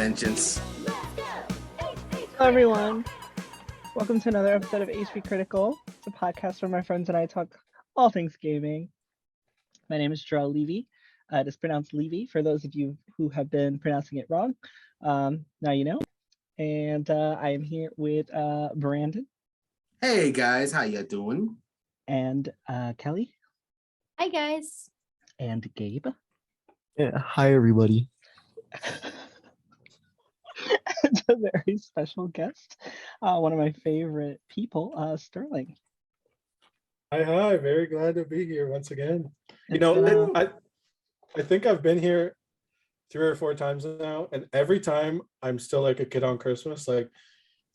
vengeance. Hello, everyone. Welcome to another episode of HP Critical. It's a podcast where my friends and I talk all things gaming. My name is Jarrell Levy. It is pronounced Levy for those of you who have been pronouncing it wrong. Now you know. And I am here with Brandon. Hey guys, how you doing? And Kelly. Hi guys. And Gabe. Yeah, hi everybody. And a very special guest, one of my favorite people, Sterling. Hi, very glad to be here once again. I think I've been here 3 or 4 times now, and every time I'm still like a kid on Christmas. Like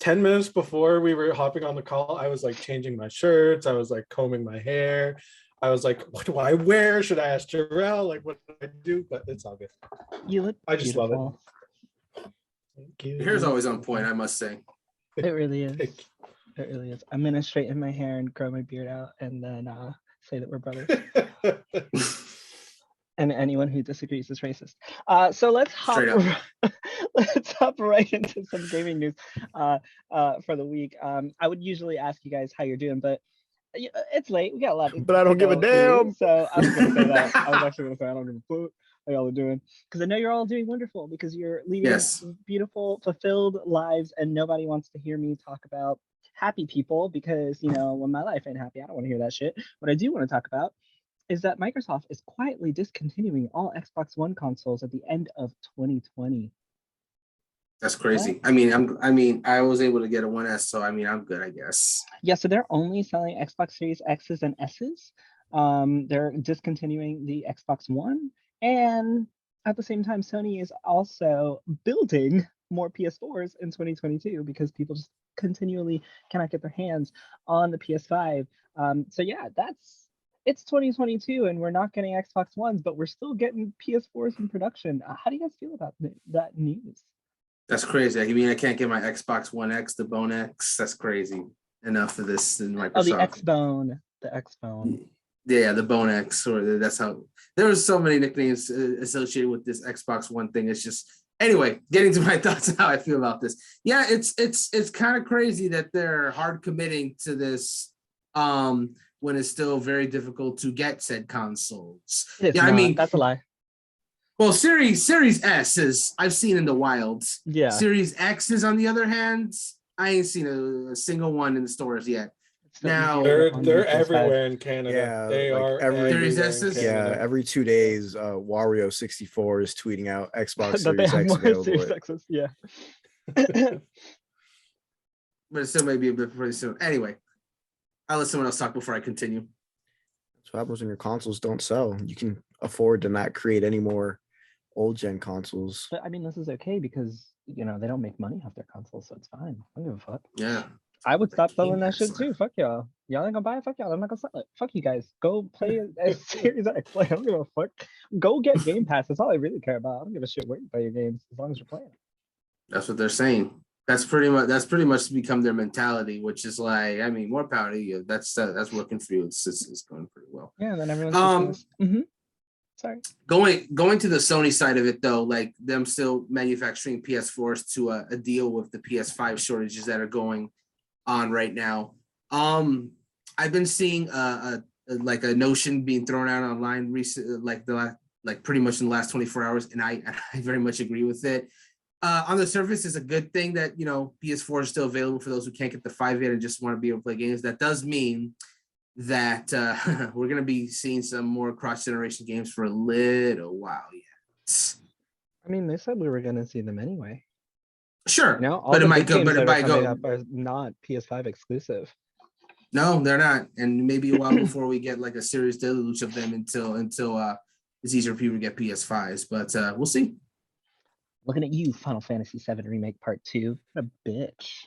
10 minutes before we were hopping on the call, I was like changing my shirts, I was like combing my hair. I was like, what do I wear? Should I ask Jarrell? Like, what do I do? But it's all good. You look I just beautiful. love it. Thank you. Your hair's always on point, I must say. It really is. It really is. I'm gonna straighten my hair and grow my beard out and then say that we're brothers. And anyone who disagrees is racist. So let's hop right into some gaming news for the week. I would usually ask you guys how you're doing, but it's late. We got a lot. But I don't give a damn. So I was gonna say that. I was actually gonna say I don't give a fuck how y'all are doing, because I know you're all doing wonderful, because you're leading beautiful, fulfilled lives, and nobody wants to hear me talk about happy people, because when my life ain't happy, I don't want to hear that shit. What I do want to talk about is that Microsoft is quietly discontinuing all Xbox One consoles at the end of 2020. That's crazy. What? I was able to get a 1S, so I'm good, I guess. Yeah, so they're only selling Xbox Series X's and S's. They're discontinuing the Xbox One, and at the same time, Sony is also building more PS4s in 2022 because people just continually cannot get their hands on the PS5. So yeah, it's 2022 and we're not getting Xbox Ones, but we're still getting PS4s in production. How do you guys feel about that news? That's crazy. I can't get my Xbox One X, the Bone X. That's crazy. Enough of this in Microsoft. Oh, the X-Bone. The X-Bone. Yeah, the Bone X, or that's how. There were so many nicknames associated with this Xbox One thing. It's just, anyway, getting to my thoughts on how I feel about this. Yeah, it's kind of crazy that they're hard committing to this when it's still very difficult to get said consoles. That's a lie. Well, Series S is I've seen in the wild. Yeah. Series X is, on the other hand, I ain't seen a single one in the stores yet. Now they're everywhere in Canada. Yeah, they like are Series S's? Yeah, every 2 days, Wario64 is tweeting out Xbox that they Series have X more available. Series X's. Yeah. But it still may be a bit pretty soon. Anyway, I'll let someone else talk before I continue. That's what happens when your consoles don't sell. You can afford to not create any more old gen consoles. But this is okay because they don't make money off their consoles, so it's fine. I don't give a fuck. Yeah. I would stop selling that shit too. Fuck y'all. Y'all ain't gonna buy it. Fuck y'all. I'm not gonna sell it. Fuck you guys. Go play a Series X. Like, I don't give a fuck. Go get Game Pass. That's all I really care about. I don't give a shit where you play your games as long as you're playing. That's what they're saying. That's pretty much become their mentality, which is like, more power to you. That's working for you. It's going pretty well. Yeah, and then everyone's Sorry. Going to the Sony side of it though, like them still manufacturing PS4s to a deal with the PS5 shortages that are going on right now. I've been seeing a notion being thrown out online recently, pretty much in the last 24 hours, and I very much agree with it. On the surface, it's a good thing that PS4 is still available for those who can't get the 5 yet and just want to be able to play games. That does mean that we're going to be seeing some more cross-generation games for a little while yet. They said we were going to see them anyway. Sure, but it might go. But it might go. Are not PS5 exclusive. No, they're not, and maybe a while before we get like a serious deluge of them until it's easier for people to get PS5s. But we'll see. Looking at you, Final Fantasy VII Remake Part 2. What a bitch.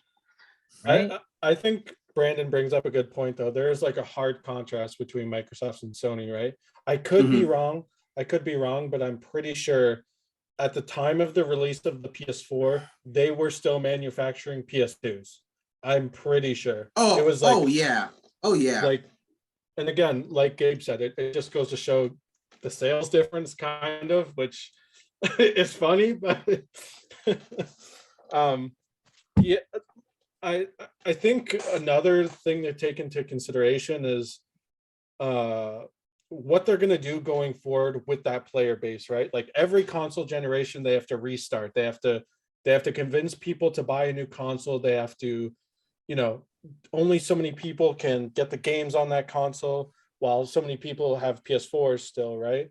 Right? I think Brandon brings up a good point though. There is like a hard contrast between Microsoft and Sony, right? I could be wrong, but I'm pretty sure at the time of the release of the PS4, they were still manufacturing PS2s. I'm pretty sure. It was like, oh yeah. Like, and again, like Gabe said, it just goes to show the sales difference, kind of, which is funny, but Yeah, I think another thing to take into consideration is what they're going to do going forward with that player base, right? Like every console generation, they have to restart. They have to convince people to buy a new console. They have to, you know, only so many people can get the games on that console, while so many people have PS4s still, right?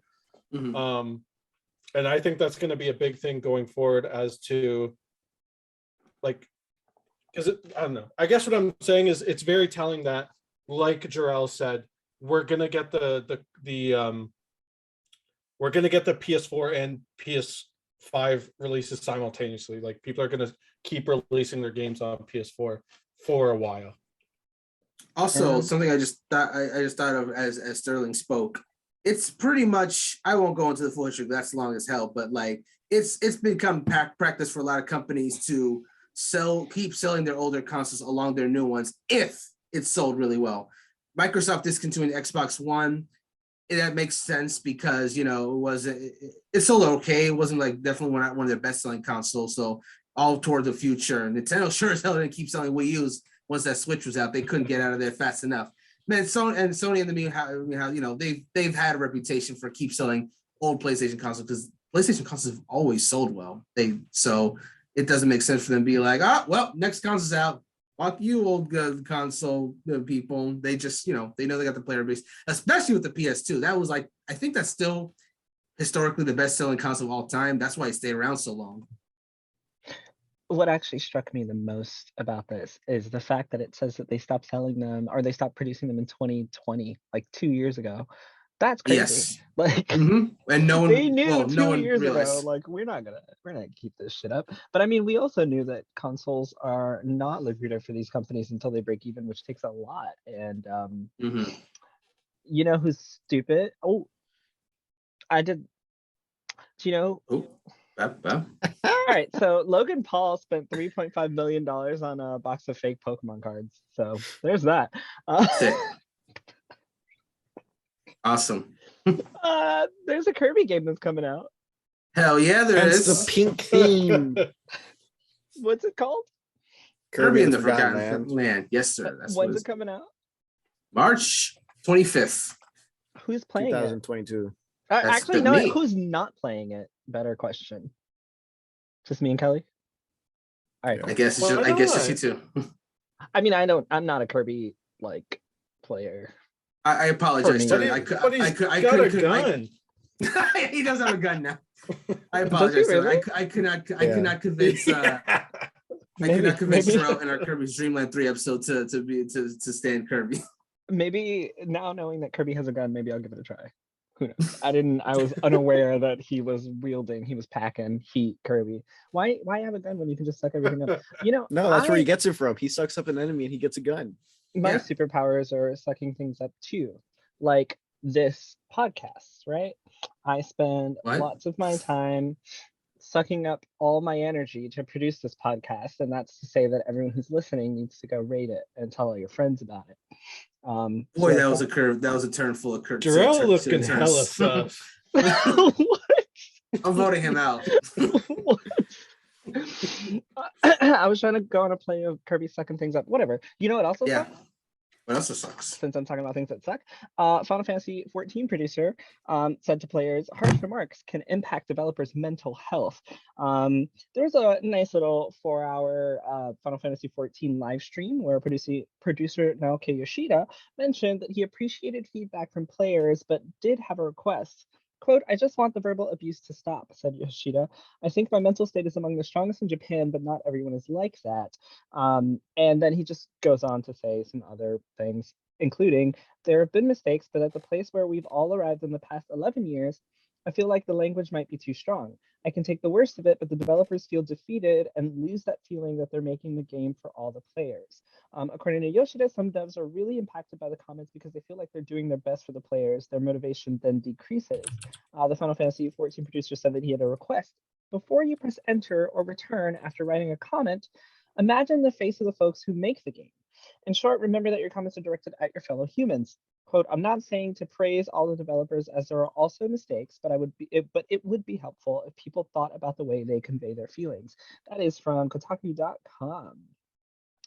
Mhm. And I think that's going to be a big thing going forward as to, like, because I don't know. I guess what I'm saying is it's very telling that, like Jarrell said, we're gonna get we're gonna get the PS4 and PS5 releases simultaneously. Like people are gonna keep releasing their games on PS4 for a while. Also, And- something I just thought of as Sterling spoke. It's pretty much, I won't go into the full history, that's long as hell, but like it's become practice for a lot of companies to keep selling their older consoles along their new ones if it's sold really well. Microsoft discontinuing Xbox One, that makes sense because it sold okay. It wasn't like definitely one of their best selling consoles. So all toward the future. Nintendo sure as hell didn't keep selling Wii U's once that Switch was out. They couldn't get out of there fast enough. Man, Sony in the meanwhile, they've had a reputation for keep selling old PlayStation consoles because PlayStation consoles have always sold well. So it doesn't make sense for them to be like, well, next console's out. Fuck you, old console people. They just, they know they got the player base, especially with the PS2. That was like, I think that's still historically the best selling console of all time. That's why it stayed around so long. What actually struck me the most about this is the fact that it says that they stopped selling them, or they stopped producing them in 2020, like 2 years ago. That's crazy. Yes. Like, and no one, they knew no 2 one years ago, realized. like we're not gonna keep this shit up. But I mean, we also knew that consoles are not lucrative for these companies until they break even, which takes a lot. And you know who's stupid? Oh, I did. Do you know? Oh, All right, so Logan Paul spent $3.5 million on a box of fake Pokemon cards. So there's that. sick. Awesome. There's a Kirby game that's coming out. Hell yeah, there Hence is. the pink theme. What's it called? Kirby in the Forgotten Land. Yes, sir. That's When's it coming out? March 25th. Who's playing it? 2022. Actually, the no. me. Who's not playing it? Better question. Just me and Kelly. All right. Yeah. Cool. I guess it's you too. I mean, I'm not a Kirby like player. I apologize, For me. Sterling. But he's got a gun. He does have a gun now. I apologize. Really? I could not convince I could not convince Terrell in our Kirby's Dreamland 3 episode to stand Kirby. Maybe now knowing that Kirby has a gun, maybe I'll give it a try. Who knows? I was unaware that he was packing heat Kirby. Why have a gun when you can just suck everything up? No, that's where he gets it from. He sucks up an enemy and he gets a gun. My Yeah. superpowers are sucking things up too. Like this podcast, right? I spend What? lots of my time sucking up all my energy to produce this podcast, and that's to say that everyone who's listening needs to go rate it and tell all your friends about it. Boy, that was a curve. That was a turn full of curves. Jarrell looking hella sus. What? I'm voting him out. What? I was trying to go on a play of Kirby sucking things up. Whatever. You know what also Yeah. sucks? What else sucks? Since I'm talking about things that suck, Final Fantasy XIV producer said to players, harsh remarks can impact developers' mental health. There was a nice little 4-hour Final Fantasy XIV live stream where producer Naoki Yoshida mentioned that he appreciated feedback from players, but did have a request. Quote, I just want the verbal abuse to stop, said Yoshida. I think my mental state is among the strongest in Japan, but not everyone is like that. And then he just goes on to say some other things, including, there have been mistakes, but at the place where we've all arrived in the past 11 years, I feel like the language might be too strong. I can take the worst of it, but the developers feel defeated and lose that feeling that they're making the game for all the players. According to Yoshida, some devs are really impacted by the comments because they feel like they're doing their best for the players. Their motivation then decreases. The Final Fantasy XIV producer said that he had a request. Before you press enter or return after writing a comment, imagine the face of the folks who make the game. In short, remember that your comments are directed at your fellow humans. quote, I'm not saying to praise all the developers as there are also mistakes, but it would be helpful if people thought about the way they convey their feelings. That is from Kotaku.com,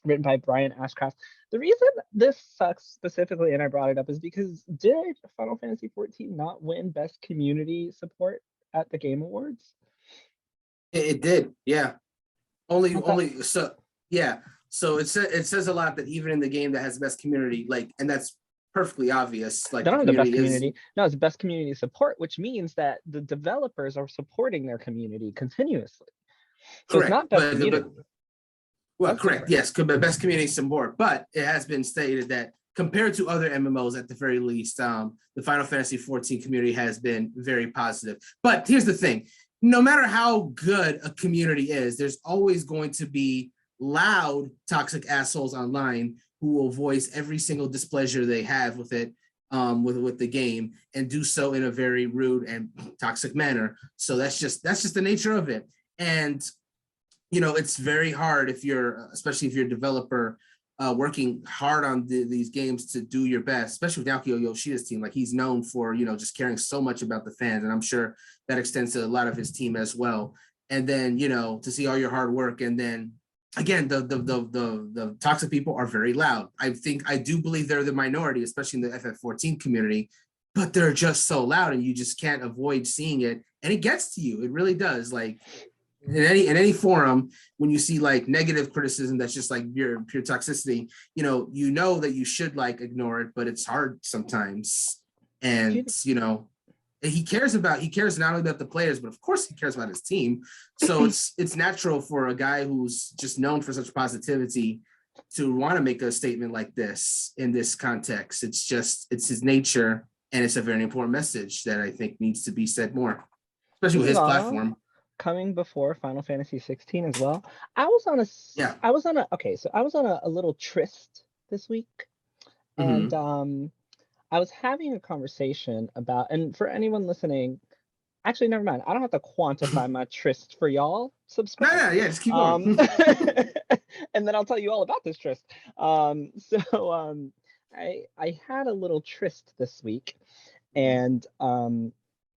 written by Brian Ashcraft. The reason this sucks specifically, and I brought it up, is because did Final Fantasy XIV not win Best Community Support at the Game Awards? It did, yeah. Okay. So it says a lot that even in the game that has the best community, like, and that's perfectly obvious. Like They don't have the best community is community. No, it's best community support, which means that the developers are supporting their community continuously. So it's correct, not best but community. well, That's correct, different. yes, the best community support. But it has been stated that compared to other MMOs, at the very least, the Final Fantasy XIV community has been very positive. But here's the thing: no matter how good a community is, there's always going to be loud, toxic assholes online who will voice every single displeasure they have with it, with the game, and do so in a very rude and toxic manner. So that's just the nature of it. And it's very hard if you're, especially if you're a developer, working hard on these games to do your best, especially with Naoki Yoshida's team. Like, he's known for, just caring so much about the fans. And I'm sure that extends to a lot of his team as well. And then, to see all your hard work. And then again, the toxic people are very loud. I do believe they're the minority, especially in the FF14 community, but they're just so loud and you just can't avoid seeing it. And it gets to you. It really does. Like, in any forum, when you see like negative criticism that's just like pure toxicity, that you should like ignore it, but it's hard sometimes. And he cares not only about the players, but of course he cares about his team. So it's natural for a guy who's just known for such positivity to want to make a statement like this in this context. It's his nature, and it's a very important message that I think needs to be said more, especially with his platform. Coming before Final Fantasy 16 as well. I was on a little tryst this week, and I was having a conversation about, and for anyone listening, actually never mind, I don't have to quantify my tryst for y'all. Subscribe. Yeah, just keep going. And then I'll tell you all about this tryst. I had a little tryst this week, and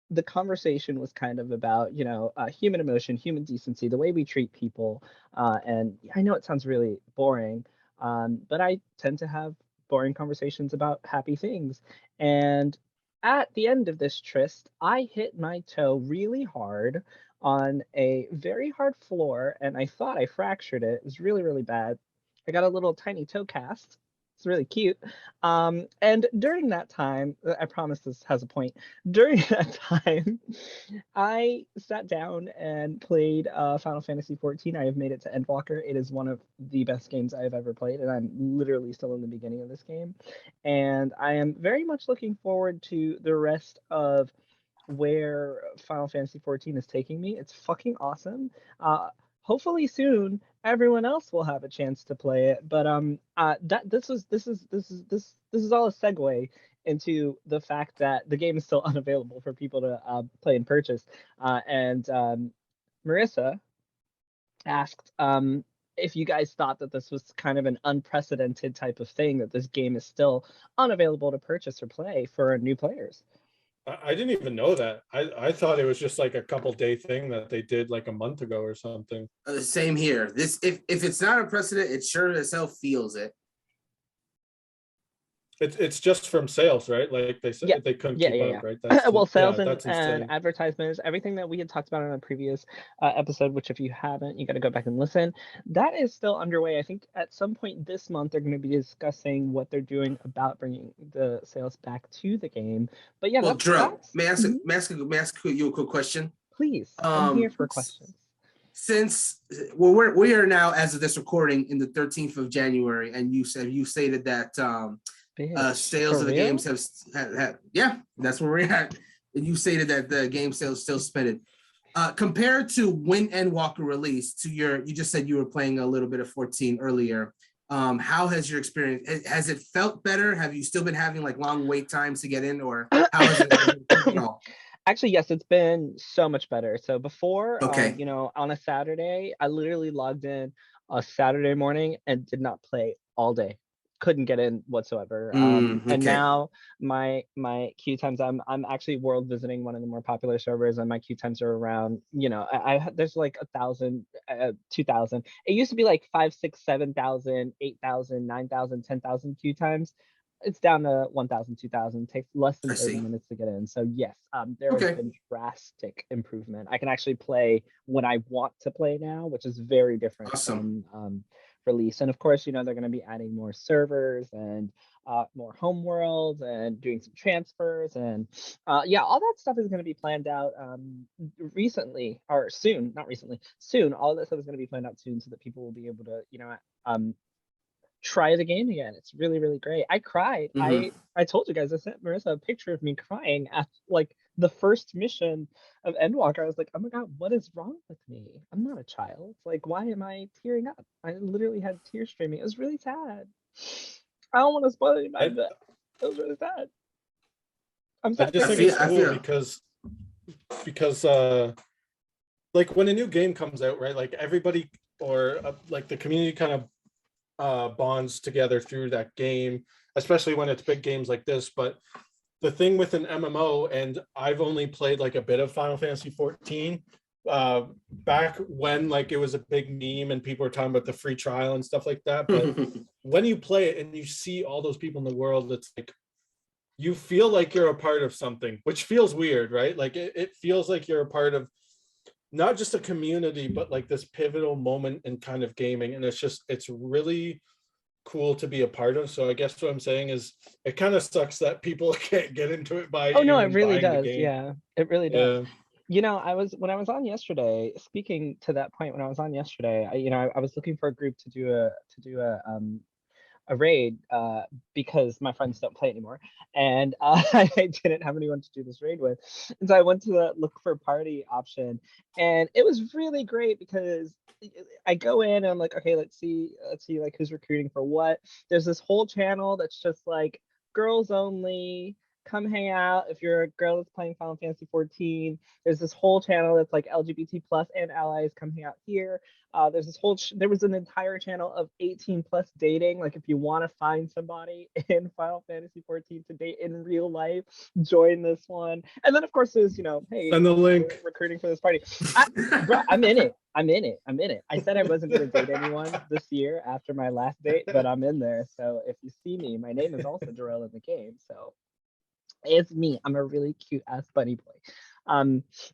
the conversation was kind of about, human emotion, human decency, the way we treat people. And I know it sounds really boring, but I tend to have boring conversations about happy things. And at the end of this tryst, I hit my toe really hard on a very hard floor, and I thought I fractured it. It was really, really bad. I got a little tiny toe cast. It's really cute. And during that time, I promise this has a point. During that time, I sat down and played Final Fantasy XIV. I have made it to Endwalker. It is one of the best games I have ever played, and I'm literally still in the beginning of this game. And I am very much looking forward to the rest of where Final Fantasy XIV is taking me. It's fucking awesome. Hopefully soon everyone else will have a chance to play it. But this is all a segue into the fact that the game is still unavailable for people to play and purchase. And Marissa asked if you guys thought that this was kind of an unprecedented type of thing, that this game is still unavailable to purchase or play for new players. I didn't even know that. I thought it was just like a couple day thing that they did like a month ago or something. Same here. This, if it's not a precedent, it sure as hell feels it. It's just from sales, right? Like they said, they couldn't keep up, right? That's sales and advertisements, everything that we had talked about in a previous episode, which if you haven't, you got to go back and listen. That is still underway. I think at some point this month, they're going to be discussing what they're doing about bringing the sales back to the game. But yeah, well, Drew, may I ask you a quick question? Please, I'm here for questions. Since we are now, as of this recording, in the 13th of January, and you stated that sales of the games have that's where we're at. And you stated that the game sales still suspended. Compared to when Endwalker released to you just said you were playing a little bit of 14 earlier. How has your experience? Has it felt better? Have you still been having like long wait times to get in, or how has it? Actually, yes, it's been so much better. So before, okay, on a Saturday, I literally logged in a Saturday morning and did not play all day. couldn't get in whatsoever. And okay. now my queue times, I'm actually world visiting one of the more popular servers, and my queue times are around, you know, there's like 1,000, 2,000. It used to be like 5, 6, 7,000, 8,000, 9,000, 10,000 queue times. It's down to 1,000, 2,000. Takes less than I 30 see. minutes to get in. So yes, there has Okay. been drastic improvement. I can actually play when I want to play now, which is very different Awesome. from release. And of course, you know, they're going to be adding more servers and more home worlds and doing some transfers, and yeah, all that stuff is going to be planned out recently or soon. Not recently, soon. All that stuff is going to be planned out soon, so that people will be able to, you know, try the game again. It's really, really great. I cried. Mhm. I told you guys, I sent Marissa a picture of me crying at like the first mission of Endwalker. I was like, oh my god, what is wrong with me? I'm not a child. Like, why am I tearing up? I literally had tears streaming. It was really sad. I don't want to spoil it, but it was really sad. I'm I sad. just I think feel- it's I cool feel- because like when a new game comes out, right? Like everybody or like the community kind of bonds together through that game, especially when it's big games like this. But the thing with an MMO, and I've only played like a bit of Final Fantasy 14 back when like it was a big meme and people were talking about the free trial and stuff like that. But when you play it and you see all those people in the world, it's like you feel like you're a part of something, which feels weird, right? Like it feels like you're a part of not just a community, but like this pivotal moment in kind of gaming. And it's really cool to be a part of. So I guess what I'm saying is it kind of sucks that people can't get into it by Oh no, it even really buying the does. game. Yeah, it really does. Yeah. You know, when I was on yesterday, speaking to that point, when I was on yesterday, I was looking for a group to do a raid because my friends don't play anymore, and I didn't have anyone to do this raid with, and so I went to the look for party option, and it was really great because I go in and I'm like, okay, let's see like who's recruiting for what. There's this whole channel that's just like girls only. Come hang out if you're a girl that's playing Final Fantasy 14. There's this whole channel that's like LGBT plus and allies. Come hang out here. There's this whole there was an entire channel of 18 plus dating. Like if you want to find somebody in Final Fantasy 14 to date in real life, join this one. And then of course there's, you know, hey, Send the we're link. recruiting for this party. Bro, I'm in it. I'm in it. I said I wasn't gonna date anyone this year after my last date, but I'm in there. So if you see me, my name is also Jarrell in the game. So it's me. I'm a really cute ass bunny boy.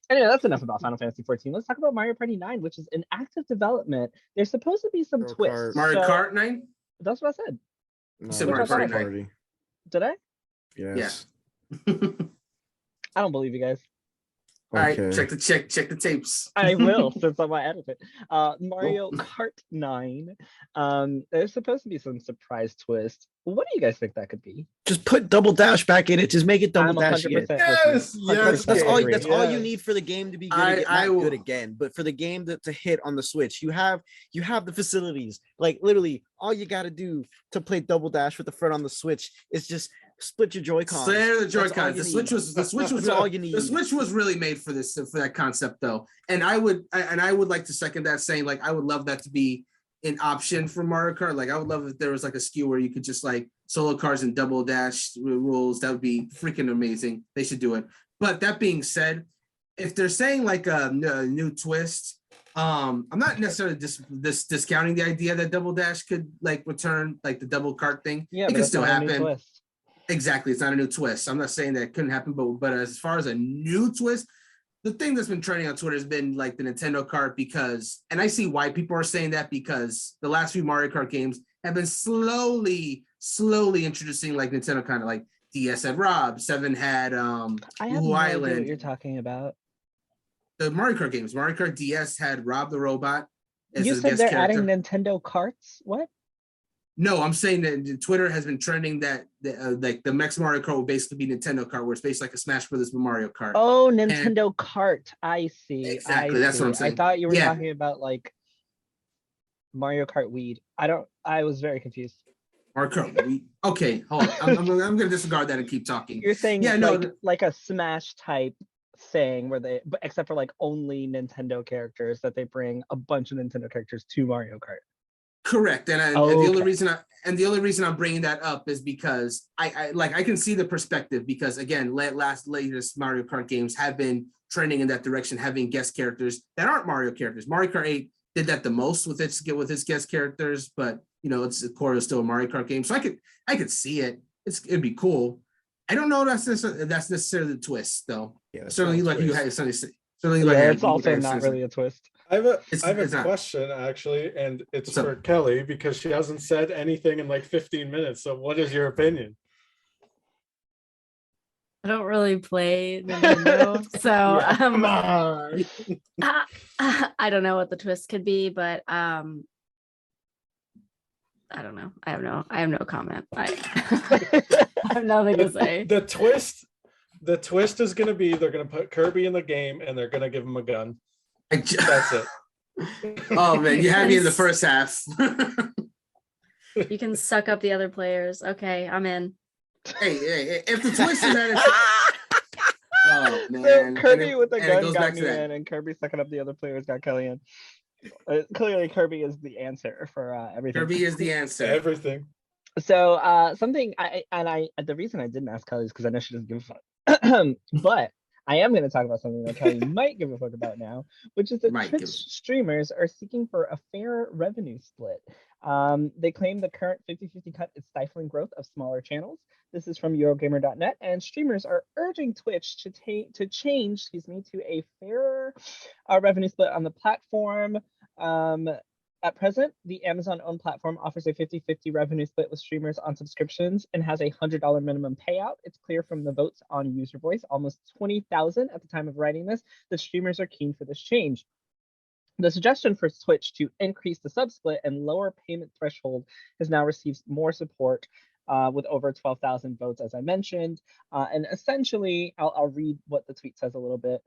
Anyway, that's enough about Final Fantasy 14. Let's talk about Mario Party 9, which is in active development. There's supposed to be some Mario twists. Kart. Mario So- Kart 9? That's what I said. No, said Mario Mario Party. Party. Did I? Yes. I don't believe you guys. All right, Okay. check the tapes. I will, since I'm my editor. Mario Kart 9. There's supposed to be some surprise twist. What do you guys think that could be? Just put double dash back in it. Just make it double I'm dash 100% again. with you. Yes, yes, That's all. agree. That's all you Yes. need for the game to be good I- again. I Not will- good again, but for the game to hit on the Switch, you have the facilities. Like literally, all you got to do to play double dash with the front on the Switch is just split your Joy-Cons. Clear the That's all Joy-Cons. you The Switch need. was That's all you need. the Switch was really made for this, for that concept though. And I would like to second that, saying like I would love that to be an option for Mario Kart. Like I would love if there was like a SKU where you could just like solo cars and double dash rules. That would be freaking amazing. They should do it. But that being said, if they're saying like a new twist, I'm not necessarily discounting the idea that double dash could like return, like the double cart thing. Yeah, It but can that's still not a new happen. twist. Exactly, it's not a new twist. I'm not saying that it couldn't happen, but as far as a new twist, the thing that's been trending on Twitter has been like the Nintendo Kart, because, and I see why people are saying that, because the last few Mario Kart games have been slowly introducing like Nintendo, kind of like DS had Rob, 7 had I have Blue no idea Island. what you're talking about. The Mario Kart games, Mario Kart DS had Rob the Robot as You a said guest they're character. adding Nintendo carts? What? No, I'm saying that Twitter has been trending that like the next Mario Kart will basically be Nintendo Kart, where it's basically like a Smash Brothers but Mario Kart. Oh, Nintendo Kart. I see. Exactly, I that's what I'm see. I saying. thought you were Yeah. talking about like Mario Kart weed. I was very confused. Mario Kart. Okay, hold on. I'm gonna disregard that and keep talking. You're saying Yeah, no, like a Smash type thing where but except for like only Nintendo characters, that they bring a bunch of Nintendo characters to Mario Kart. Correct. And the only reason I'm bringing that up is because I can see the perspective, because again, latest Mario Kart games have been trending in that direction, having guest characters that aren't Mario characters. Mario Kart 8 did that the most with its guest characters, but it's core is still a Mario Kart game. So I could see it. It'd be cool. I don't know that's necessarily the twist though. Yeah, Certainly, like you had Sunny say. Certainly, Yeah, like it's also not really a twist. I have It's a not. question actually, and it's What's up? for Kelly because she hasn't said anything in like 15 minutes. So what is your opinion? I don't really play Nintendo, so Come on. I don't know what the twist could be, but I don't know. I have no comment. I have nothing to say. The twist is gonna be they're gonna put Kirby in the game and they're gonna give him a gun. That's it. Oh man, you had me in the first half. You can suck up the other players. Okay, I'm in. Hey, if the twist is that, oh man, So Kirby with the and it gun goes got back me to that. in, and Kirby sucking up the other players got Kelly in. Clearly, Kirby is the answer for everything. Kirby is the answer. Everything. So something the reason I didn't ask Kelly is because I know she doesn't give a fuck. But I am going to talk about something that Kelly might give a fuck about now, which is that Twitch streamers are seeking for a fair revenue split. They claim the current 50-50 cut is stifling growth of smaller channels. This is from Eurogamer.net, and streamers are urging Twitch to change, to a fairer revenue split on the platform. At present, the Amazon-owned platform offers a 50-50 revenue split with streamers on subscriptions and has a $100 minimum payout. It's clear from the votes on user voice, almost 20,000 at the time of writing this, that streamers are keen for this change. The suggestion for Twitch to increase the sub-split and lower payment threshold has now received more support with over 12,000 votes, as I mentioned. And essentially, I'll read what the tweet says a little bit.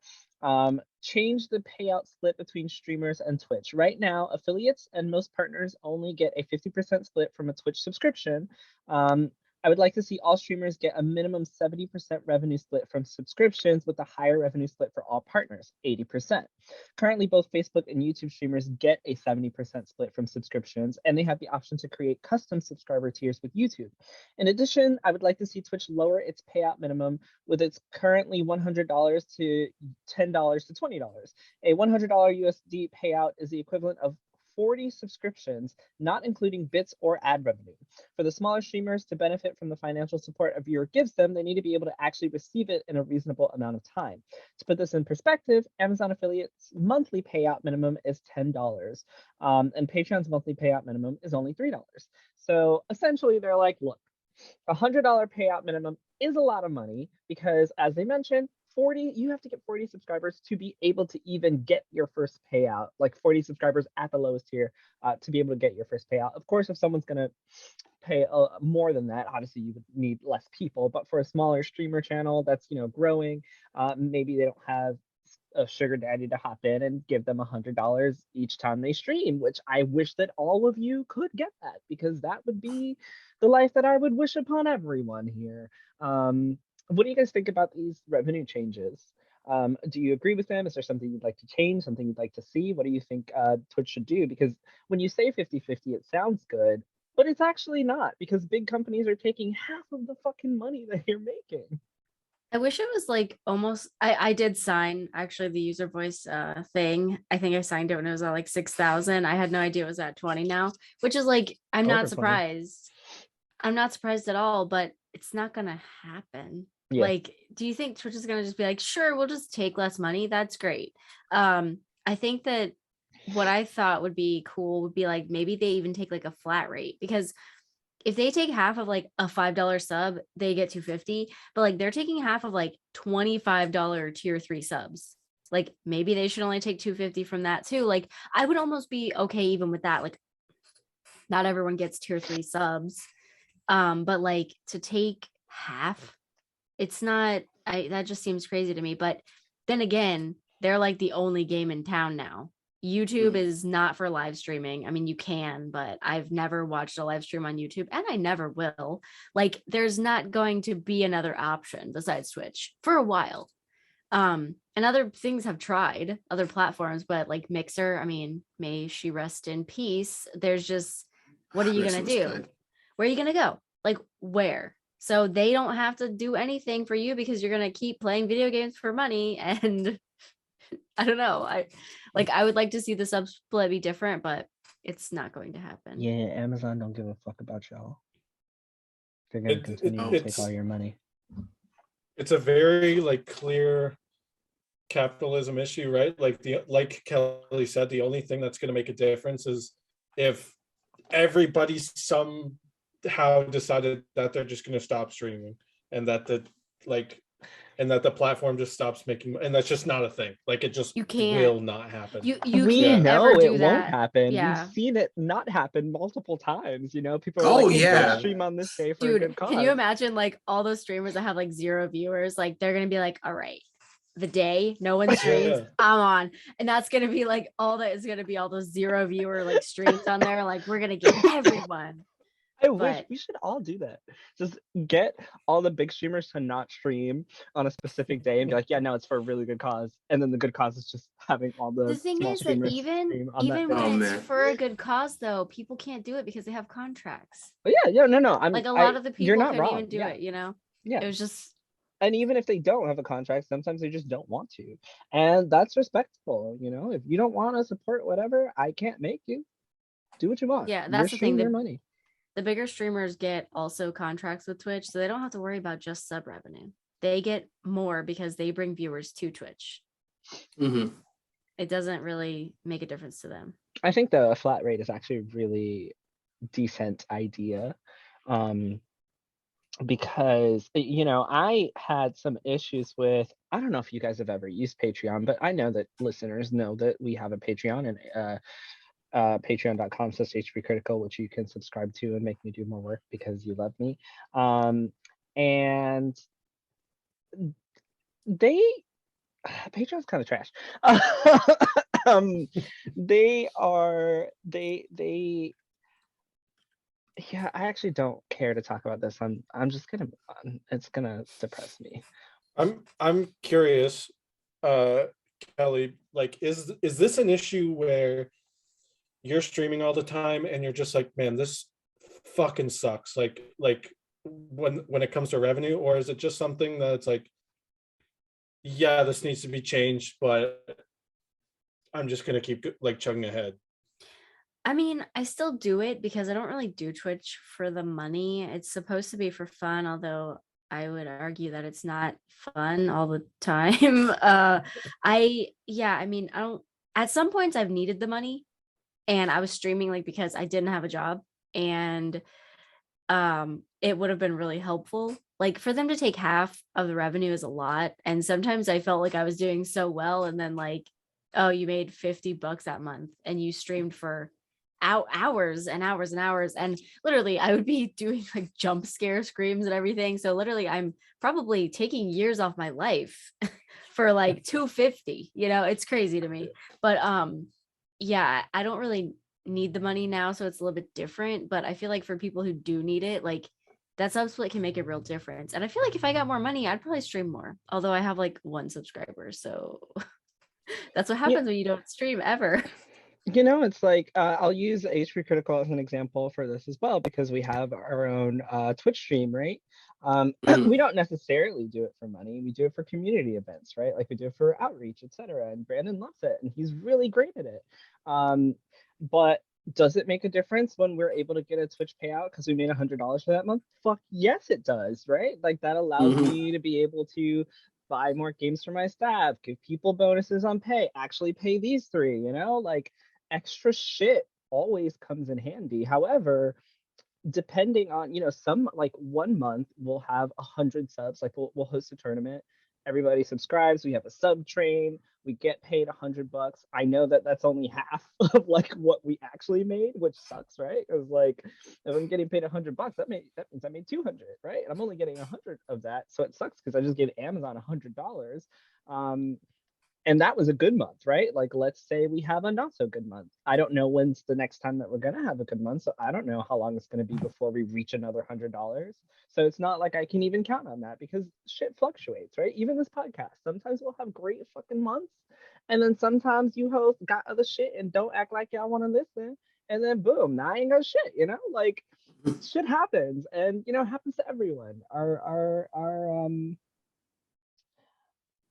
Change the payout split between streamers and Twitch. Right now, affiliates and most partners only get a 50% split from a Twitch subscription. I would like to see all streamers get a minimum 70% revenue split from subscriptions, with a higher revenue split for all partners, 80%. Currently, both Facebook and YouTube streamers get a 70% split from subscriptions, and they have the option to create custom subscriber tiers with YouTube. In addition, I would like to see Twitch lower its payout minimum, with its currently $100 to $10 to $20. A $100 USD payout is the equivalent of 40 subscriptions, not including bits or ad revenue. For the smaller streamers to benefit from the financial support a viewer gives them, they need to be able to actually receive it in a reasonable amount of time. To put this in perspective, Amazon affiliates' monthly payout minimum is $10, and Patreon's monthly payout minimum is only $3. So essentially, they're like, look, a $100 payout minimum is a lot of money because, as they mentioned, you have to get 40 subscribers to be able to even get your first payout, like 40 subscribers at the lowest tier to be able to get your first payout. Of course, if someone's going to pay more than that, obviously you would need less people, but for a smaller streamer channel that's growing, maybe they don't have a sugar daddy to hop in and give them $100 each time they stream, which I wish that all of you could get that, because that would be the life that I would wish upon everyone here. What do you guys think about these revenue changes? Do you agree with them? Is there something you'd like to change, something you'd like to see? What do you think Twitch should do? Because when you say 50-50, it sounds good, but it's actually not, because big companies are taking half of the fucking money that you're making. I wish it was like almost, I did sign actually the user voice thing. I think I signed it when it was at like 6,000. I had no idea it was at 20 now, which is like, I'm not surprised. I'm not surprised at all, but it's not gonna happen. Yeah. Like, do you think Twitch is gonna just be like, sure, we'll just take less money? That's great. I think that what I thought would be cool would be like, maybe they even take like a flat rate, because if they take half of like a $5 sub, they get $250, but like they're taking half of like $25 tier 3 subs. Like maybe they should only take $250 from that too. Like I would almost be okay even with that. Like not everyone gets tier 3 subs. But like to take half, it's not, that just seems crazy to me. But then again, they're like the only game in town now. YouTube is not for live streaming. I mean, you can, but I've never watched a live stream on YouTube, and I never will. Like, there's not going to be another option besides Twitch for a while. And other things have tried, other platforms, but like Mixer, I mean, may she rest in peace. There's just, What are you This gonna was do? good. Where are you gonna go? Like where? So they don't have to do anything for you because you're gonna keep playing video games for money. And I don't know. I would like to see the sub split be different, but it's not going to happen. Yeah, Amazon don't give a fuck about y'all. They're gonna continue to take all your money. It's a very like clear capitalism issue, right? Like Kelly said, the only thing that's going to make a difference is if everybody somehow decided that they're just going to stop streaming, and that the platform just stops making, and that's just not a thing. Like it just You can't. will not happen. You We can't know ever it do won't that. happen. Yeah. We've seen it not happen multiple times. You know, people are Oh, like, "Hey, yeah. don't stream on this day for a Dude, good cause." can you imagine like all those streamers that have like 0 viewers? Like they're gonna be like, all right, the day no one streams, Yeah. I'm on. And that's gonna be like all that is gonna be all those 0 viewer like streams on there. Like we're gonna get everyone. I wish But we should all do that. Just get all the big streamers to not stream on a specific day and be like, yeah, no, it's for a really good cause. And then the good cause is just having all the the thing small is that streamers even stream on that day. when Oh, it's man. for a good cause though, people can't do it because they have contracts. But yeah, no. Like a lot of the you're people not couldn't wrong. even do Yeah. it, you know? Yeah. It was just And even if they don't have a contract, sometimes they just don't want to. And that's respectable. You know, if you don't want to support whatever, I can't make you. Do what you want. Yeah, Your that's the thing. stream, your money. The bigger streamers get also contracts with Twitch, so they don't have to worry about just sub revenue. They get more because they bring viewers to Twitch. Mm-hmm. It doesn't really make a difference to them. I think the flat rate is actually a really decent idea. Because, you know, I had some issues with, I don't know if you guys have ever used Patreon, but I know that listeners know that we have a Patreon, and patreon.com/hpcritical, which you can subscribe to and make me do more work because you love me. And they Patreon's kind of trash. They yeah, I actually don't care to talk about this. I'm just gonna move on. It's gonna depress me. I'm curious, Kelly, like is this an issue where you're streaming all the time and you're just like, man, this fucking sucks, like when it comes to revenue? Or is it just something that's like, yeah, this needs to be changed, but I'm just gonna keep like chugging ahead? I mean, I still do it because I don't really do Twitch for the money. It's supposed to be for fun, although I would argue that it's not fun all the time. I don't, at some points I've needed the money, and I was streaming like because I didn't have a job, and it would have been really helpful. Like for them to take half of the revenue is a lot, and sometimes I felt like I was doing so well, and then like, oh, you made $50 that month and you streamed for hours and hours and hours, and literally I would be doing like jump scare screams and everything. So literally I'm probably taking years off my life for like $250. You know, it's crazy to me. But yeah, I don't really need the money now, so it's a little bit different. But I feel like for people who do need it, like that sub split can make a real difference. And I feel like if I got more money, I'd probably stream more, although I have like 1 subscriber. So that's what happens when you don't stream ever. You know, it's like I'll use HP Critical as an example for this as well, because we have our own Twitch stream, right? We don't necessarily do it for money. We do it for community events, right? Like we do it for outreach, etc. And Brandon loves it, and he's really great at it. But does it make a difference when we're able to get a Twitch payout because we made $100 for that month? Fuck yes, it does, right? Like that allows me to be able to buy more games for my staff, give people bonuses on pay, actually pay these 3, you know, like extra shit always comes in handy. However, depending on, you know, some like 1 month we'll have 100 subs, like we'll host a tournament, everybody subscribes, we have a sub train, we get paid $100. I know that that's only half of like what we actually made, which sucks, right? Because like if I'm getting paid $100, that means I made 200, right? And I'm only getting 100 of that, so it sucks because I just gave Amazon $100. And that was a good month, right? Like, let's say we have a not so good month. I don't know when's the next time that we're going to have a good month. So I don't know how long it's going to be before we reach another $100. So it's not like I can even count on that because shit fluctuates, right? Even this podcast, sometimes we'll have great fucking months. And then sometimes you host got other shit and don't act like y'all want to listen. and then boom, now I ain't got shit, you know, like shit happens, and you know, it happens to everyone. Our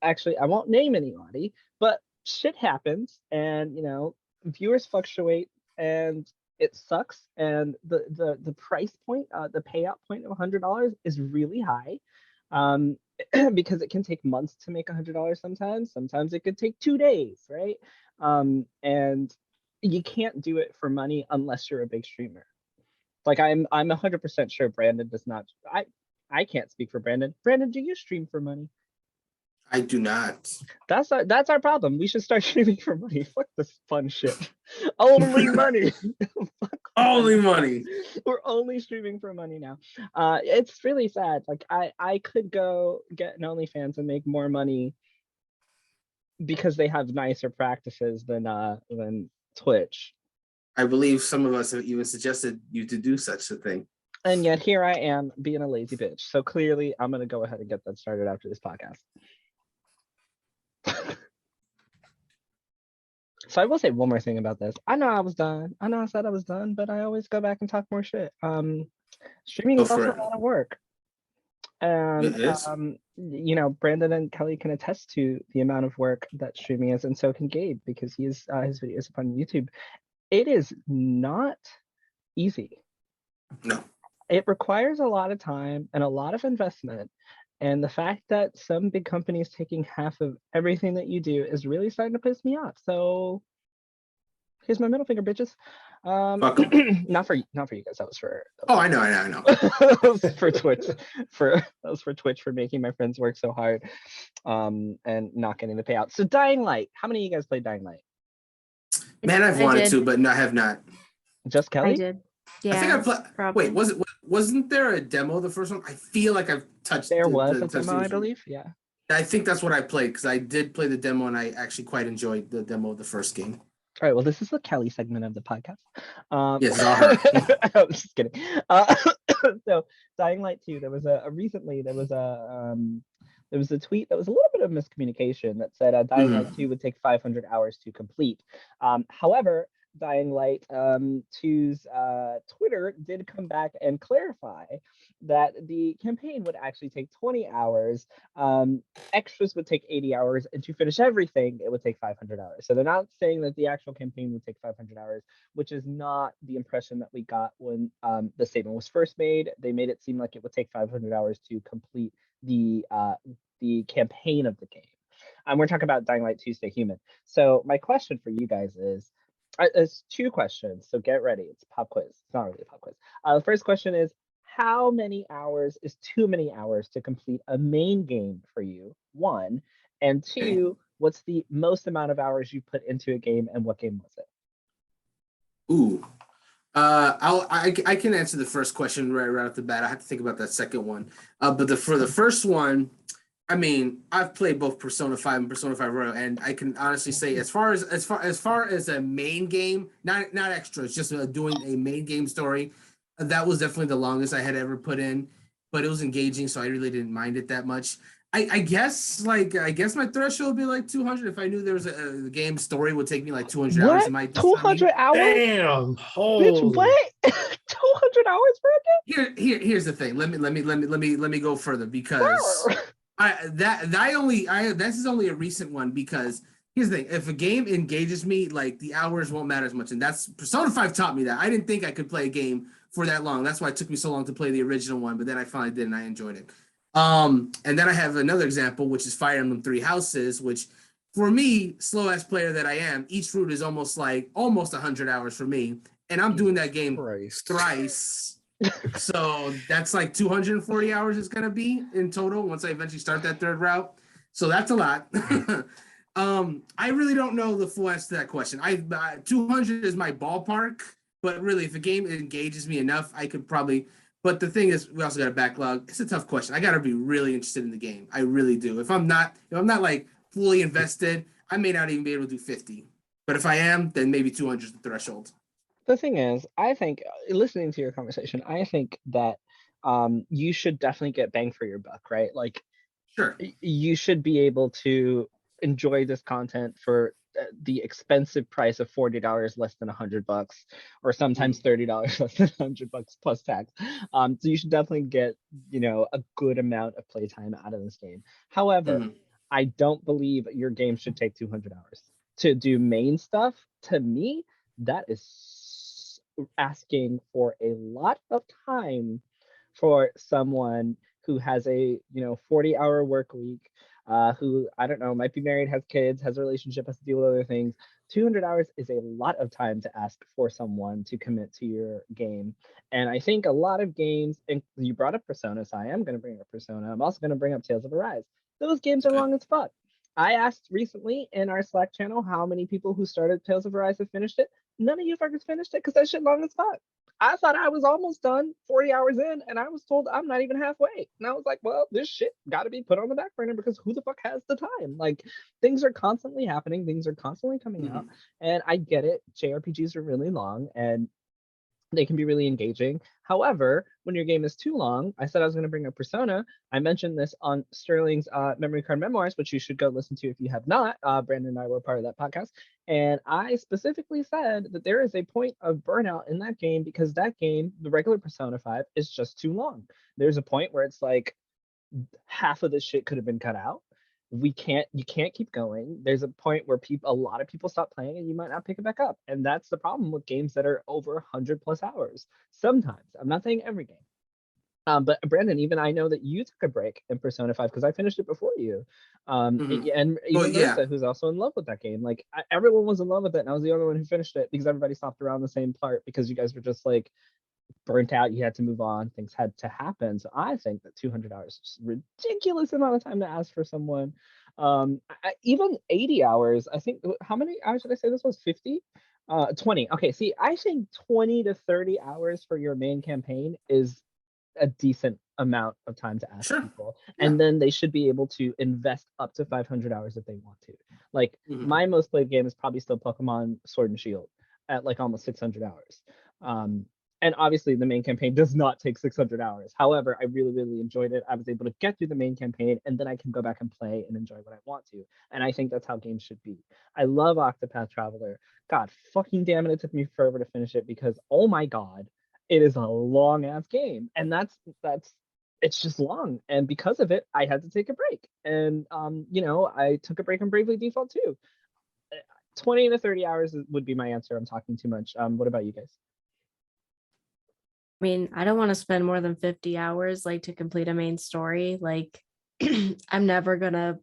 actually, I won't name anybody, but shit happens, and you know, viewers fluctuate, and it sucks. And the price point, the payout point of $100 is really high, because it can take months to make $100 sometimes. Sometimes it could take 2 days, right? And you can't do it for money unless you're a big streamer. Like I'm 100% sure Brandon does not. I can't speak for Brandon. Brandon, do you stream for money? I do not. That's our problem. We should start streaming for money. Fuck this fun shit. Only money. Only money. We're only streaming for money now. It's really sad. Like I could go get an OnlyFans and make more money because they have nicer practices than Twitch. I believe some of us have even suggested you to do such a thing. And yet here I am being a lazy bitch. So clearly I'm gonna go ahead and get that started after this podcast. So I will say one more thing about this. I know I was done. I know I said I was done, but I always go back and talk more shit. Streaming is Go for also it. a lot of work. And It is. you know, Brandon and Kelly can attest to the amount of work that streaming is, and so can Gabe, because he is his videos up on YouTube. It is not easy. No. It requires a lot of time and a lot of investment. And the fact that some big companies taking half of everything that you do is really starting to piss me off. So here's my middle finger, bitches. Fuck 'em. Not for you guys. That was for. Oh, I know. That was for Twitch. That was for Twitch for making my friends work so hard, and not getting the payout. So Dying Light. How many of you guys played Dying Light? Man, I've I wanted did. to, but I have not. Just Kelly? I did. Yeah. I think I played. probably. Wait, wasn't there a demo of the first one? I feel like I've touched. There was a touched demo, I the- believe. Yeah. I think that's what I played, because I did play the demo and I actually quite enjoyed the demo of the first game. All right. Well, this is the Kelly segment of the podcast. Yes, it's all her. I'm just kidding. So, Dying Light 2. There was recently there was a tweet that was a little bit of miscommunication that said Dying Light 2 would take 500 hours to complete. However, Dying Light 2's Twitter did come back and clarify that the campaign would actually take 20 hours, extras would take 80 hours, and to finish everything, it would take 500 hours. So they're not saying that the actual campaign would take 500 hours, which is not the impression that we got when the statement was first made. They made it seem like it would take 500 hours to complete the campaign of the game. We're talking about Dying Light 2 Stay Human. So my question for you guys is, it's two questions, so get ready. It's a pop quiz. It's not really a pop quiz. The first question is, how many hours is too many hours to complete a main game for you? One. And two, what's the most amount of hours you put into a game, and what game was it? Ooh. I can answer the first question right off the bat. I have to think about that second one. But for the first one, I mean, I've played both Persona 5 and Persona 5 Royal, and I can honestly say, as far as a main game, not extras, just doing a main game story, that was definitely the longest I had ever put in. But it was engaging, so I really didn't mind it that much. I guess my threshold would be like 200 if I knew there was a game story would take me like 200 hours. What? It might 200 hours? Damn. Bitch, Holy. what? 200 hours for a game? Here's the thing. Let me go further, because this is only a recent one, because here's the thing. If a game engages me, like, the hours won't matter as much. And that's Persona 5 taught me that. I didn't think I could play a game for that long. That's why it took me so long to play the original one, but then I finally did and I enjoyed it. And then I have another example, which is Fire Emblem Three Houses, which for me, slow ass player that I am, each route is almost 100 hours for me. And I'm doing that game Christ. thrice. So that's like 240 hours it's gonna be in total once I eventually start that third route. So that's a lot. I really don't know the full answer to that question. 200 is my ballpark, but really, if a game engages me enough, I could probably. But the thing is, we also got a backlog. It's a tough question. I got to be really interested in the game. I really do. If I'm not like fully invested, I may not even be able to do 50. But if I am, then maybe 200 is the threshold. The thing is, I think, listening to your conversation, I think that you should definitely get bang for your buck, right? Like, Sure. you should be able to enjoy this content for the expensive price of $40 less than $100, or sometimes $30 less than $100 plus tax. So you should definitely get, you know, a good amount of playtime out of this game. However, I don't believe your game should take 200 hours to do main stuff. To me, that is asking for a lot of time for someone who has a 40-hour work week, who, I don't know, might be married, has kids, has a relationship, has to deal with other things. 200 hours is a lot of time to ask for someone to commit to your game. And I think a lot of games, and you brought up Persona, so I am going to bring up Persona. I'm also going to bring up Tales of Arise. Those games are long as fuck. I asked recently in our Slack channel how many people who started Tales of Arise have finished it. None of you fuckers finished it because that shit long as fuck. I thought I was almost done 40 hours in, and I was told I'm not even halfway. And I was like, well, this shit got to be put on the back burner because who the fuck has the time? Like, things are constantly happening. Things are constantly coming out. And I get it. JRPGs are really long, and they can be really engaging. However, when your game is too long, I said I was going to bring up Persona. I mentioned this on Sterling's Memory Card Memoirs, which you should go listen to if you have not. Brandon and I were part of that podcast. And I specifically said that there is a point of burnout in that game because that game, the regular Persona 5, is just too long. There's a point where it's like half of this shit could have been cut out. You can't keep going. There's a point where a lot of people stop playing and you might not pick it back up. And that's the problem with games that are over 100 plus hours. Sometimes, I'm not saying every game. But Brandon, even I know that you took a break in Persona 5 because I finished it before you. And even Marissa, who's also in love with that game. Like, everyone was in love with it, and I was the only one who finished it because everybody stopped around the same part because you guys were just like burnt out. You had to move on. Things had to happen. So I think that 200 hours is a ridiculous amount of time to ask for someone. Even 80 hours. I think, how many hours did I say this was? 50? 20. Okay, see, I think 20 to 30 hours for your main campaign is a decent amount of time to ask people. And then they should be able to invest up to 500 hours if they want to. Like, my most played game is probably still Pokemon Sword and Shield at like almost 600 hours. And obviously the main campaign does not take 600 hours. However, I really, really enjoyed it. I was able to get through the main campaign, and then I can go back and play and enjoy what I want to. And I think that's how games should be. I love Octopath Traveler. God fucking damn it, it took me forever to finish it because, oh my God, it is a long ass game. And it's just long. And because of it, I had to take a break. And, I took a break on Bravely Default too. 20 to 30 hours would be my answer. I'm talking too much. What about you guys? I mean, I don't want to spend more than 50 hours like to complete a main story. Like, I'm never gonna,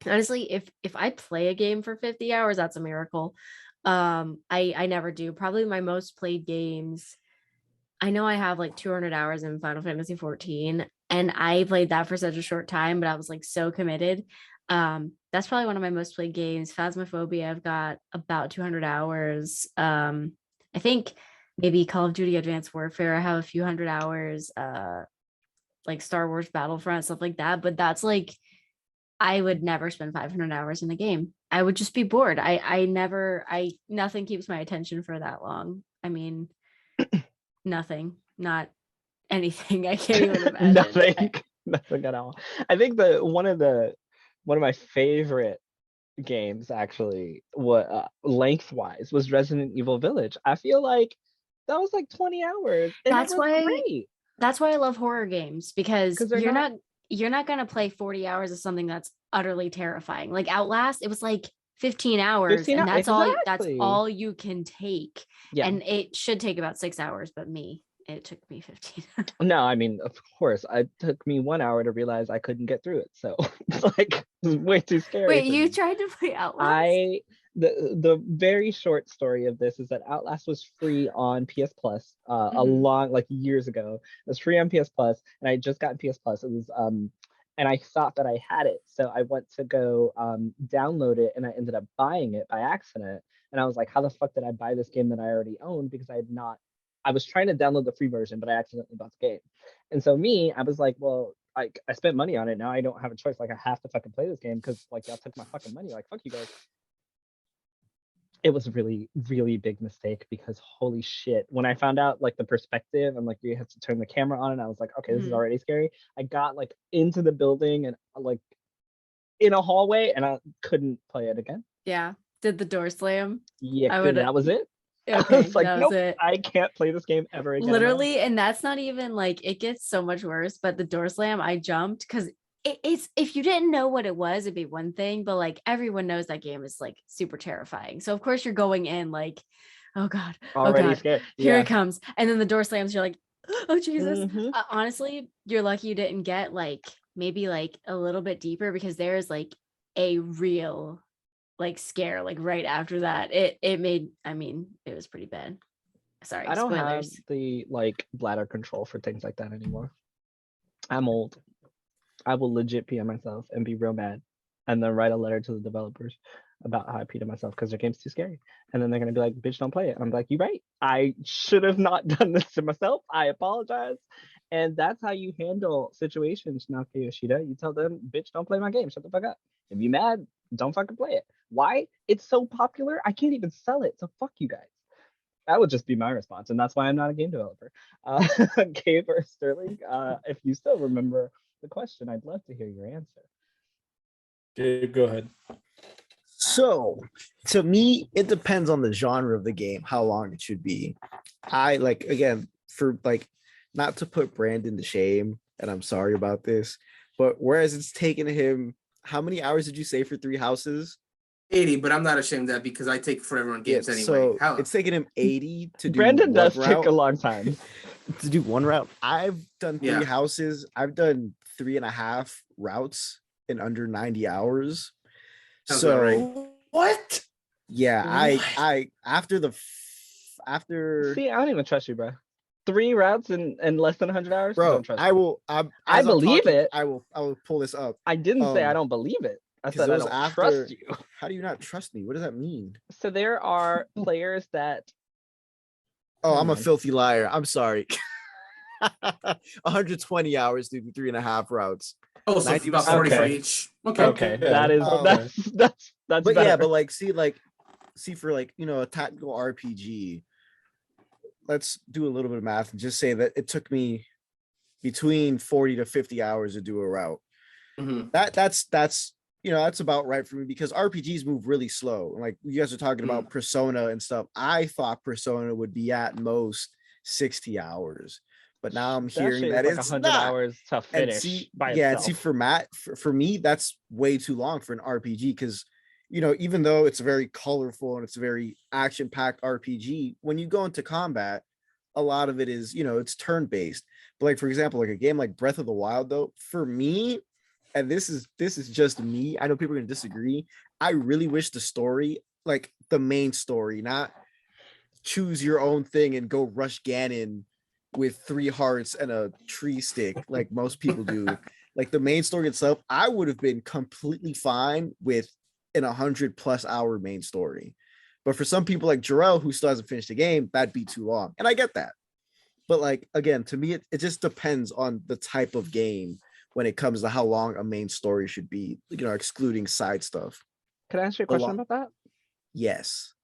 honestly, if I play a game for 50 hours, that's a miracle. I never do. Probably my most played games, I know I have like 200 hours in Final Fantasy 14, and I played that for such a short time, but I was like so committed. That's probably one of my most played games. Phasmophobia, I've got about 200 hours. I think maybe Call of Duty Advanced Warfare, I have a few hundred hours, like Star Wars Battlefront, stuff like that. But that's like, I would never spend 500 hours in a game. I would just be bored. Nothing keeps my attention for that long. I mean, nothing, not anything. I can't even imagine. Nothing at all. I think one of my favorite games actually, what lengthwise, was Resident Evil Village. I feel like that was like 20 hours. And that's why great. That's why I love horror games, because you're not gonna play 40 hours of something that's utterly terrifying. Like Outlast, it was like 15 hours, and that's all you can take. Yeah. And it should take about 6 hours, but it took me 15. No, I mean, of course, it took me 1 hour to realize I couldn't get through it. So like, it was way too scary. Wait, you tried to play Outlast? The very short story of this is that Outlast was free on PS Plus a long, like, years ago. It was free on PS Plus, and I just got PS Plus. It was and I thought that I had it, so I went to go download it, and I ended up buying it by accident. And I was like, how the fuck did I buy this game that I already owned? Because I was trying to download the free version, but I accidentally bought the game. And so I was like, well, I spent money on it. Now I don't have a choice. Like, I have to fucking play this game because, like, y'all took my fucking money. Like, fuck you guys. It was a really, really big mistake because holy shit. When I found out, like, the perspective and, like, you have to turn the camera on, and I was like, okay, this is already scary. I got, like, into the building, and, like, in a hallway and I couldn't play it again. Yeah. Did the door slam? Yeah, I would. that was it. I Okay, was like, that was nope, it. I can't play this game ever again. Literally, and that's not even like it gets so much worse. But the door slam, I jumped because it's if you didn't know what it was, it'd be one thing. But like everyone knows that game is like super terrifying. So of course you're going in like, oh God, Already oh God, scared. here Yeah. it comes. And then the door slams, you're like, oh Jesus. Mhm. Honestly, you're lucky you didn't get like maybe like a little bit deeper because there's like a real like scare like right after that. It made, I mean, it was pretty bad. Sorry, I don't have spoilers. the like bladder control for things like that anymore. I'm old. I will legit pee on myself and be real mad, and then write a letter to the developers about how I peed on myself because their game's too scary. And then they're gonna be like, "Bitch, don't play it." And I'm like, "You're right. I should have not done this to myself. I apologize." And that's how you handle situations, Naoki Yoshida. You tell them, "Bitch, don't play my game. Shut the fuck up. If you mad, don't fucking play it." Why? It's so popular. I can't even sell it. So fuck you guys. That would just be my response, and that's why I'm not a game developer. Gabe or Sterling, if you still remember the question, I'd love to hear your answer. Okay, go ahead. So to me, it depends on the genre of the game, how long it should be. I like, again, for like, not to put Brandon to shame, and I'm sorry about this, but whereas it's taken him, how many hours did you say for 3 houses? 80, but I'm not ashamed of that because I take forever on games anyway. So How? it's taken him 80 to do Brandon does one take route. a long time. To do one route. I've done 3 Yeah. houses. I've done 3.5 routes in under 90 hours. Sounds So about right. What? yeah, What? I after See, I don't even trust you, bro. 3 routes in less than 100 hours? bro, Don't trust I you. will I believe it. I will pull this up. I didn't say I um, don't believe it. I 'cause said it I was don't after- trust you. How do you not trust me? What does that mean? So there are players that Oh, Never I'm a mind. filthy liar. I'm sorry. 120 hours to do 3.5 routes. Oh, so 90 about 40 for Okay. each. Okay. okay, yeah. that is Oh, that's But better. yeah, but like see for like, you know, a tactical RPG, let's do a little bit of math and just say that it took me between 40 to 50 hours to do a route. Mhm. That's you know, that's about right for me because RPGs move really slow. Like you guys are talking Mm. about Persona and stuff. I thought Persona would be at most 60 hours, but now I'm That hearing shit that is like it's 100 not. hours to And finish see, by yeah, and itself. see for Matt, for me, that's way too long for an RPG because, you know, even though it's very colorful and it's a very action-packed RPG, when you go into combat, a lot of it is, you know, it's turn-based. But like, for example, like a game like Breath of the Wild, though, for me, and this is just me, I know people are gonna disagree. I really wish the story, like the main story, not choose your own thing and go rush Ganon with 3 hearts and a tree stick like most people do. Like the main story itself, I would have been completely fine with an 100+ hour main story. But for some people like Jarrell, who still hasn't finished the game, that'd be too long. And I get that. But like, again, to me, it just depends on the type of game when it comes to how long a main story should be, you know, excluding side stuff. Can I ask you a The question lo- about that? Yes.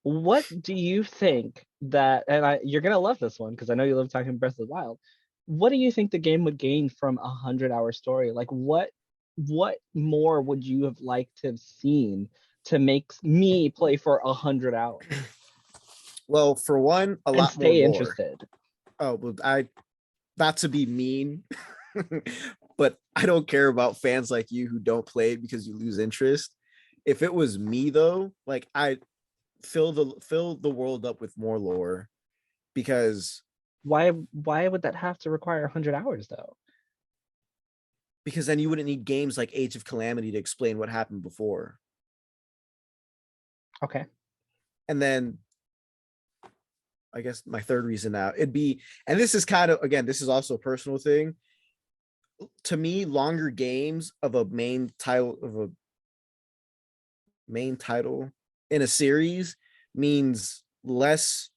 What do you think that, and you're gonna love this one because I know you love talking Breath of the Wild. What do you think the game would gain from a 100-hour story? Like what more would you have liked to have seen to make me play for 100 hours Well, for one, a and lot more stay lore. interested? Oh, well, not to be mean, but I don't care about fans like you who don't play it because you lose interest. If it was me though, like I fill the world up with more lore because Why would that have to require 100 hours though? then you wouldn't need games like Age of Calamity to explain what happened before. Okay. And then I guess my third reason now it'd be, and this is kind of, again, this is also a personal thing. To me, longer games of a main title in a series means less,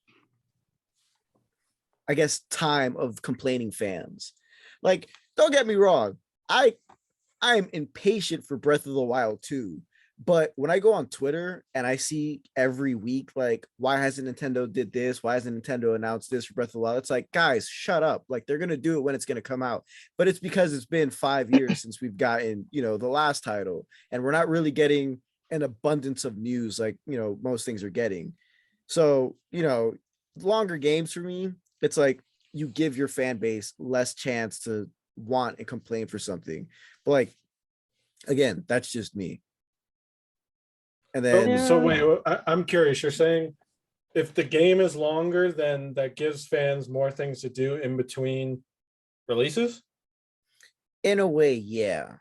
I guess, time of complaining fans. Like, don't get me wrong, I'm impatient for Breath of the Wild 2, But when I go on Twitter and I see every week, like, why hasn't Nintendo did this? Why hasn't Nintendo announced this for Breath of the Wild? It's like, guys, shut up. Like, they're going to do it when it's going to come out. But it's because it's been 5 years since we've gotten, the last title. And we're not really getting an abundance of news like, most things are getting. So, longer games for me, it's like you give your fan base less chance to want and complain for something. But like, again, that's just me. And then So wait, I'm curious. You're saying if the game is longer, then that gives fans more things to do in between releases? in a way, yeah.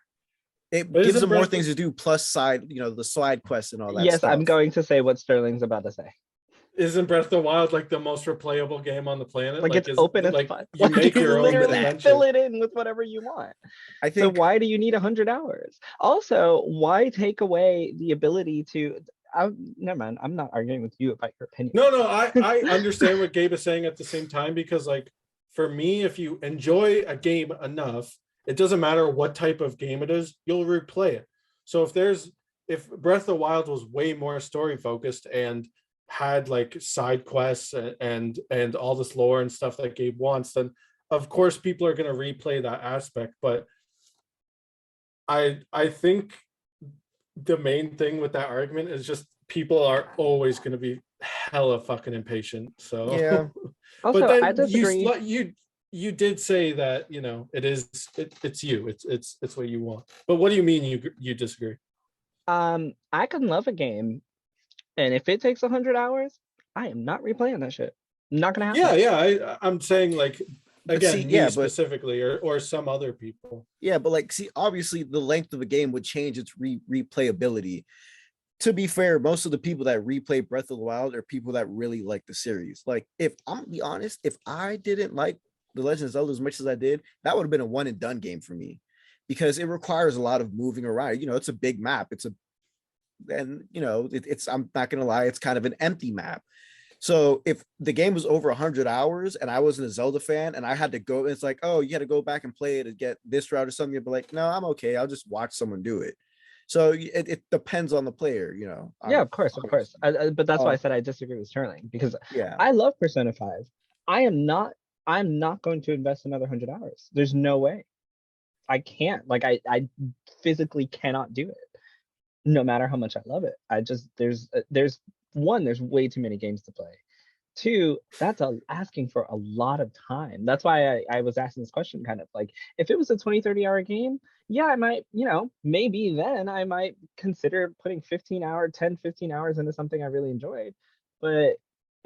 It But gives isn't them more Breath- things to do, plus side, the side quests and all that Yes, stuff. I'm going to say what Sterling's about to say. Isn't Breath of the Wild like the most replayable game on the planet? Like, it's open as fuck. You Like, make your own literally adventure. fill it in with whatever you want. I So think why do you need 100 hours? Also, why take away the ability to? Never mind. I'm not arguing with you about your opinion. No, I understand what Gabe is saying at the same time, because like for me, if you enjoy a game enough, it doesn't matter what type of game it is, you'll replay it. So if Breath of the Wild was way more story focused and had like side quests and all this lore and stuff that Gabe wants, then of course people are going to replay that aspect. But I think the main thing with that argument is just people are always going to be hella fucking impatient. So yeah. Also, but then I disagree. you did say that it's you, it's what you want. But what do you mean you disagree? I can love a game, and if it takes 100 hours, I am not replaying that shit. Not gonna happen. I'm saying like But again, see, me but specifically or some other people. yeah, but like, see, obviously the length of a game would change its replayability. To be fair, most of the people that replay Breath of the Wild are people that really like the series. Like, if I'm gonna be honest, if I didn't like The Legend of Zelda as much as I did, that would have been a one and done game for me, because it requires a lot of moving around. It's a big map. It's I'm not gonna lie, it's kind of an empty map. So if the game was over 100 hours and I wasn't a Zelda fan and I had to go, it's like, oh, you had to go back and play it to get this route or something, you'd be like, no, I'm okay. I'll just watch someone do it. So it depends on the player, Yeah, of course. But that's why I said I disagree with Sterling, because I love Persona 5. I'm not going to invest another 100 hours. There's no way. I can't. Like, I physically cannot do it, no matter how much I love it. There's way too many games to play. 2, that's asking for a lot of time. That's why I was asking this question, kind of like, if it was a 20-30 hour game, yeah, I might, maybe then I might consider putting 15 hours into something I really enjoyed. But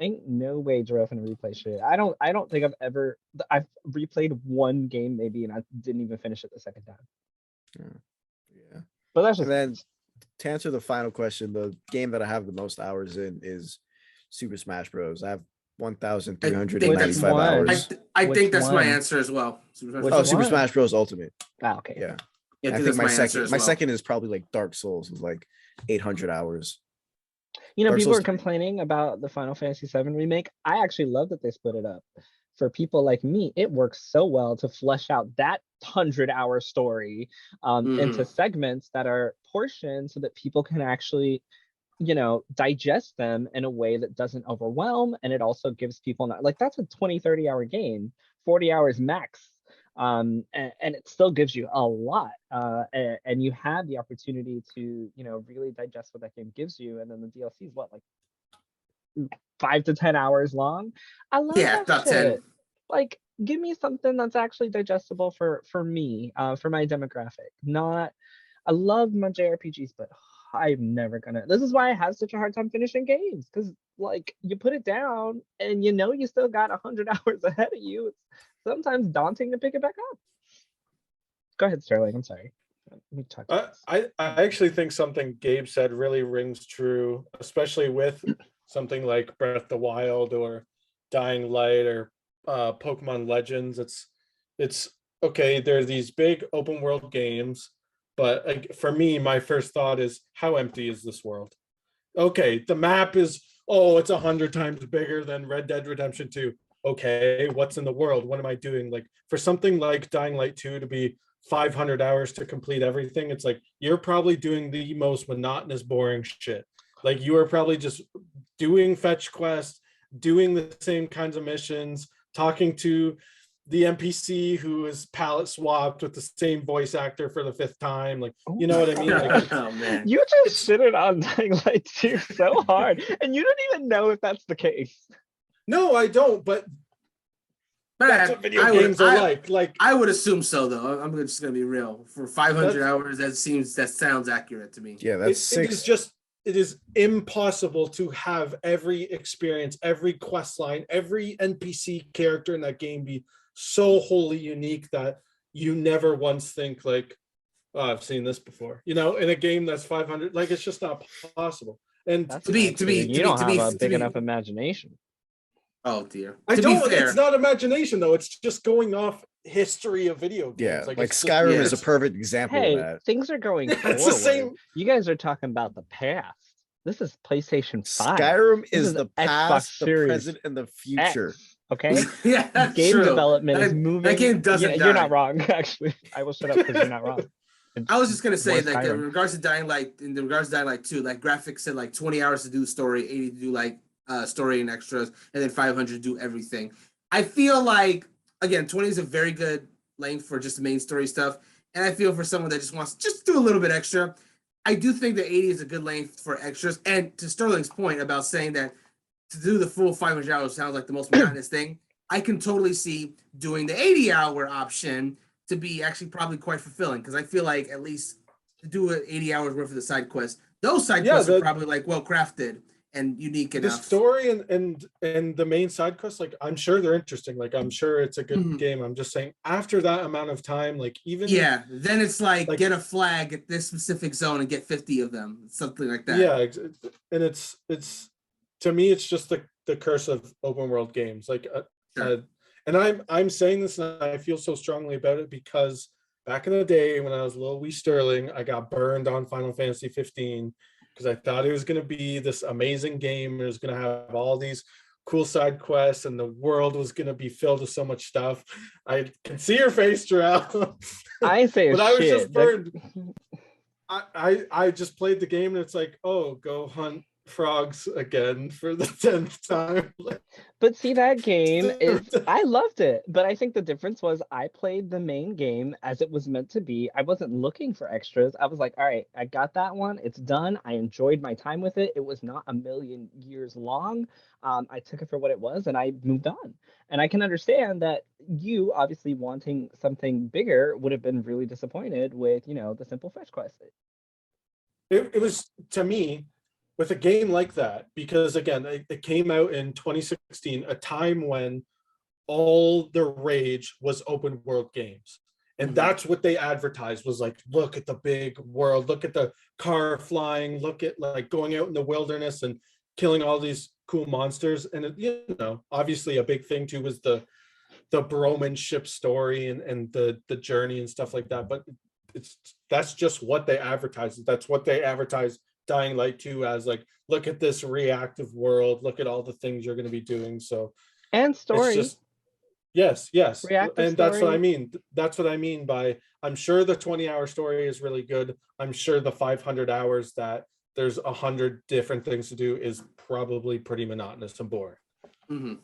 ain't no way Jarrell gonna replay shit. I don't think I've replayed one game maybe, and I didn't even finish it the second time. Yeah. But that's just. And then to answer the final question, the game that I have the most hours in is Super Smash Bros. I have 1,395 hours. I think that's my one? answer as well. Which Super one? Smash Bros. Ultimate. Okay. Yeah. Yeah, I think my answer as well. second is probably like Dark Souls, is like 800 hours. Dark People Souls are 3. complaining about the Final Fantasy VII remake. I actually love that they split it up. For people like me, it works so well to flesh out that 100-hour story into segments that are portioned so that people can actually, digest them in a way that doesn't overwhelm. And it also gives people that's a 20-30 hour game, 40 hours max. And it still gives you a lot, and you have the opportunity to really digest what that game gives you. And then the DLC is what, like 5 to 10 hours long. I love that about shit. 10. Like, give me something that's actually digestible for me, for my demographic. I love my JRPGs, but I'm never gonna. This is why I have such a hard time finishing games, because like, you put it down and you still got 100 hours ahead of you. It's sometimes daunting to pick it back up. Go ahead, Sterling. I'm sorry. Let me talk. I actually think something Gabe said really rings true, especially with something like Breath of the Wild or Dying Light or Pokemon Legends. It's okay. There are these big open world games, but like, for me, my first thought is, how empty is this world? Okay, the map is, it's 100 times bigger than Red Dead Redemption 2. Okay, what's in the world? What am I doing? Like, for something like Dying Light 2 to be 500 hours to complete everything. It's like you're probably doing the most monotonous, boring shit. Like you are probably just doing fetch quests, doing the same kinds of missions, talking to the NPC who is palette swapped with the same voice actor for the 5th time. Like, you know what I mean? Like, Oh man. You just shitted on Dying Light 2 so hard, and you don't even know if that's the case. no, I don't, but that's what video games are like. Like I would assume so though. I'm just gonna be real. For 500 That's- hours, that sounds accurate to me. Yeah, that's it is 6. just it is impossible to have every experience, every quest line, every NPC character in that game be so wholly unique that you never once think like, oh, I've seen this before. You know, in a game that's 500, like it's just not possible. And That's To be- not to true. be- You to don't be- have to a big be- enough imagination. Oh dear. I To don't. be fair, It's not imagination though. It's just going off history of video games. Yeah, like it's just- Skyrim is a yes. perfect example Hey, of that. things are going It's forward. the same- You guys are talking about the past. This is PlayStation 5. Skyrim This is is the Xbox past, the Series present, and the future. X, okay? yeah, that's Game true. development is That- moving. That game doesn't Yeah, die. you're not wrong, actually. I will shut up because you're not wrong. I was just gonna say, More like, Skyrim. in regards to Dying Light 2, like graphics said like 20 hours to do the story, 80 to do like story and extras, and then 500 to do everything. I feel like again, 20 is a very good length for just the main story stuff, and I feel for someone that just wants to just do a little bit extra, I do think that 80 is a good length for extras. And to Sterling's point about saying that to do the full 500 hours sounds like the most monotonous thing, I can totally see doing the 80-hour option to be actually probably quite fulfilling, because I feel like at least to do it 80 hours worth of the side quests, those side quests are probably like well crafted and unique the enough. story and the main side quests, like I'm sure they're interesting. Like I'm sure it's a good Mhm. game. I'm just saying after that amount of time, like even Yeah, then it's like, Like- get a flag at this specific zone and get 50 of them, something like that. yeah, and it's to me it's just the curse of open world games. Like Sure. and I'm saying this and I feel so strongly about it because back in the day when I was little wee Sterling, I got burned on Final Fantasy 15 because I thought it was going to be this amazing game. It was going to have all these cool side quests and the world was going to be filled with so much stuff. I can see your face, Jarrell. I say But I was shit. just burned. I just played the game and it's like, oh, go hunt frogs again for the 10th time. But see, that game is, I loved it. But I think the difference was I played the main game as it was meant to be. I wasn't looking for extras. I was like, all right, I got that one. It's done. I enjoyed my time with it. It was not a million years long. I took it for what it was and I moved on. And I can understand that you obviously wanting something bigger would have been really disappointed with, you know, the simple fetch quest. It was, to me, with a game like that, because again, it came out in 2016, a time when all the rage was open world games. And Mhm. that's what they advertised was like, look at the big world, look at the car flying, look at like going out in the wilderness and killing all these cool monsters. And it, you know, obviously a big thing too was the Broman ship story and the journey and stuff like that. But that's just what they advertised. That's what they advertised Dying Light 2 as, like, look at this reactive world, look at all the things you're going to be doing. So And story. it's just yes. Reactive And that's what I story. mean. That's what I mean by, I'm sure the 20-hour story is really good. I'm sure the 500 hours that there's 100 different things to do is probably pretty monotonous and boring. Mhm.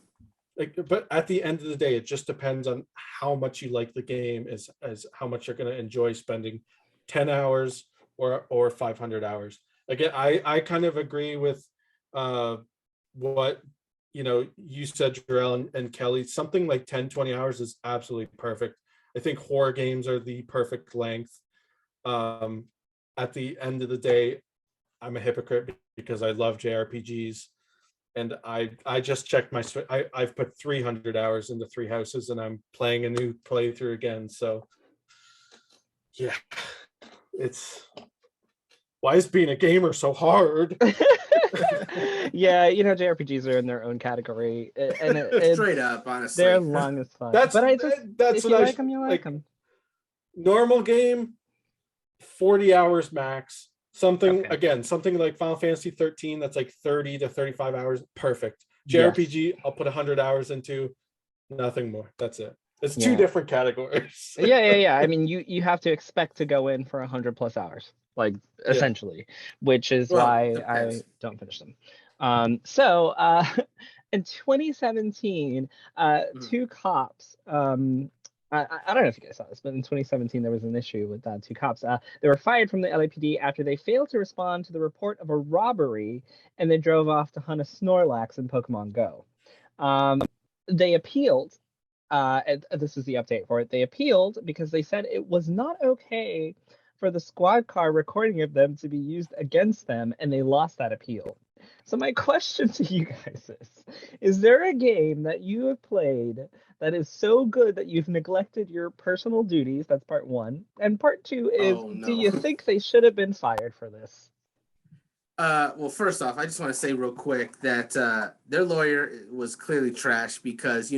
Like, but at the end of the day, it just depends on how much you like the game, as how much you're going to enjoy spending 10 hours or 500 hours. Again, I kind of agree with what you said, Jarrell and Kelly. Something like 10-20 hours is absolutely perfect. I think horror games are the perfect length. At the end of the day, I'm a hypocrite because I love JRPGs. And I just checked I've put 300 hours into Three Houses and I'm playing a new playthrough again. So yeah, why is being a gamer so hard? Yeah, you know, JRPGs are in their own category, and it's, Straight up, honestly. they're long as fuck. That's but I just, that's if what you I like them, you like like. them. Normal game, 40 hours max. Something Okay. again, something like Final Fantasy 13 that's like 30 to 35 hours, perfect. Yes. JRPG, I'll put 100 hours into, nothing more. That's it. It's two Yeah. different categories. Yeah. I mean, you have to expect to go in for 100+ hours, like essentially, which is Well, why I depends. don't finish them. So in 2017, two cops. I don't know if you guys saw this, but in 2017 there was an issue with two cops. They were fired from the LAPD after they failed to respond to the report of a robbery, and they drove off to hunt a Snorlax in Pokemon Go. They appealed. This is the update for it. They appealed because they said it was not okay for the squad car recording of them to be used against them, and they lost that appeal. So my question to you guys is there a game that you have played that is so good that you've neglected your personal duties? That's part one. And part two is, Oh, do you no. think they should have been fired for this? Well, first off, I just want to say real quick that their lawyer was clearly trash because,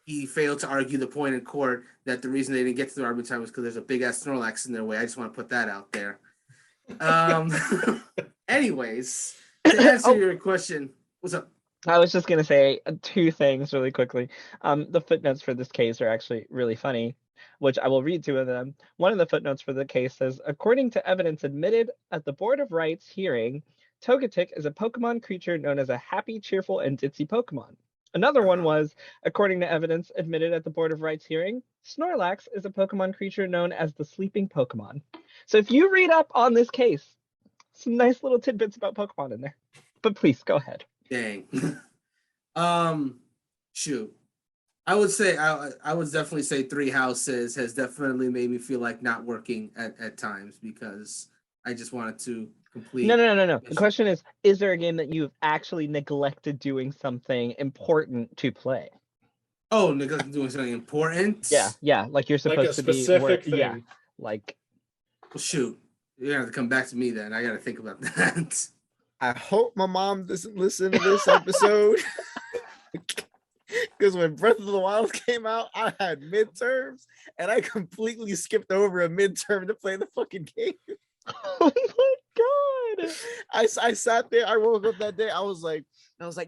he failed to argue the point in court that the reason they didn't get to the argument time was because there's a big ass Snorlax in their way. I just want to put that out there. Anyways, to answer your question, what's up? I was just going to say two things really quickly. The footnotes for this case are actually really funny, which I will read two of them. One of the footnotes for the case says, according to evidence admitted at the Board of Rights hearing, Togetic is a Pokemon creature known as a happy, cheerful, and ditzy Pokemon. Another one was, according to evidence admitted at the Board of Rights hearing, Snorlax is a Pokemon creature known as the sleeping Pokemon. So if you read up on this case, some nice little tidbits about Pokemon in there. But please, go ahead. Dang. Shoot. I would say I would definitely say Three Houses has definitely made me feel like not working at times because I just wanted to complete. No. The question is there a game that you've actually neglected doing something important to play? Oh, neglected doing something important? Yeah. Like you're supposed Like a to be specific thing. Yeah. Like, well, shoot. You're gonna have to come back to me then. I gotta think about that. I hope my mom doesn't listen to this episode. Because when Breath of the Wild came out, I had midterms and I completely skipped over a midterm to play the fucking game. oh my god. I sat there, I woke up that day, I was like,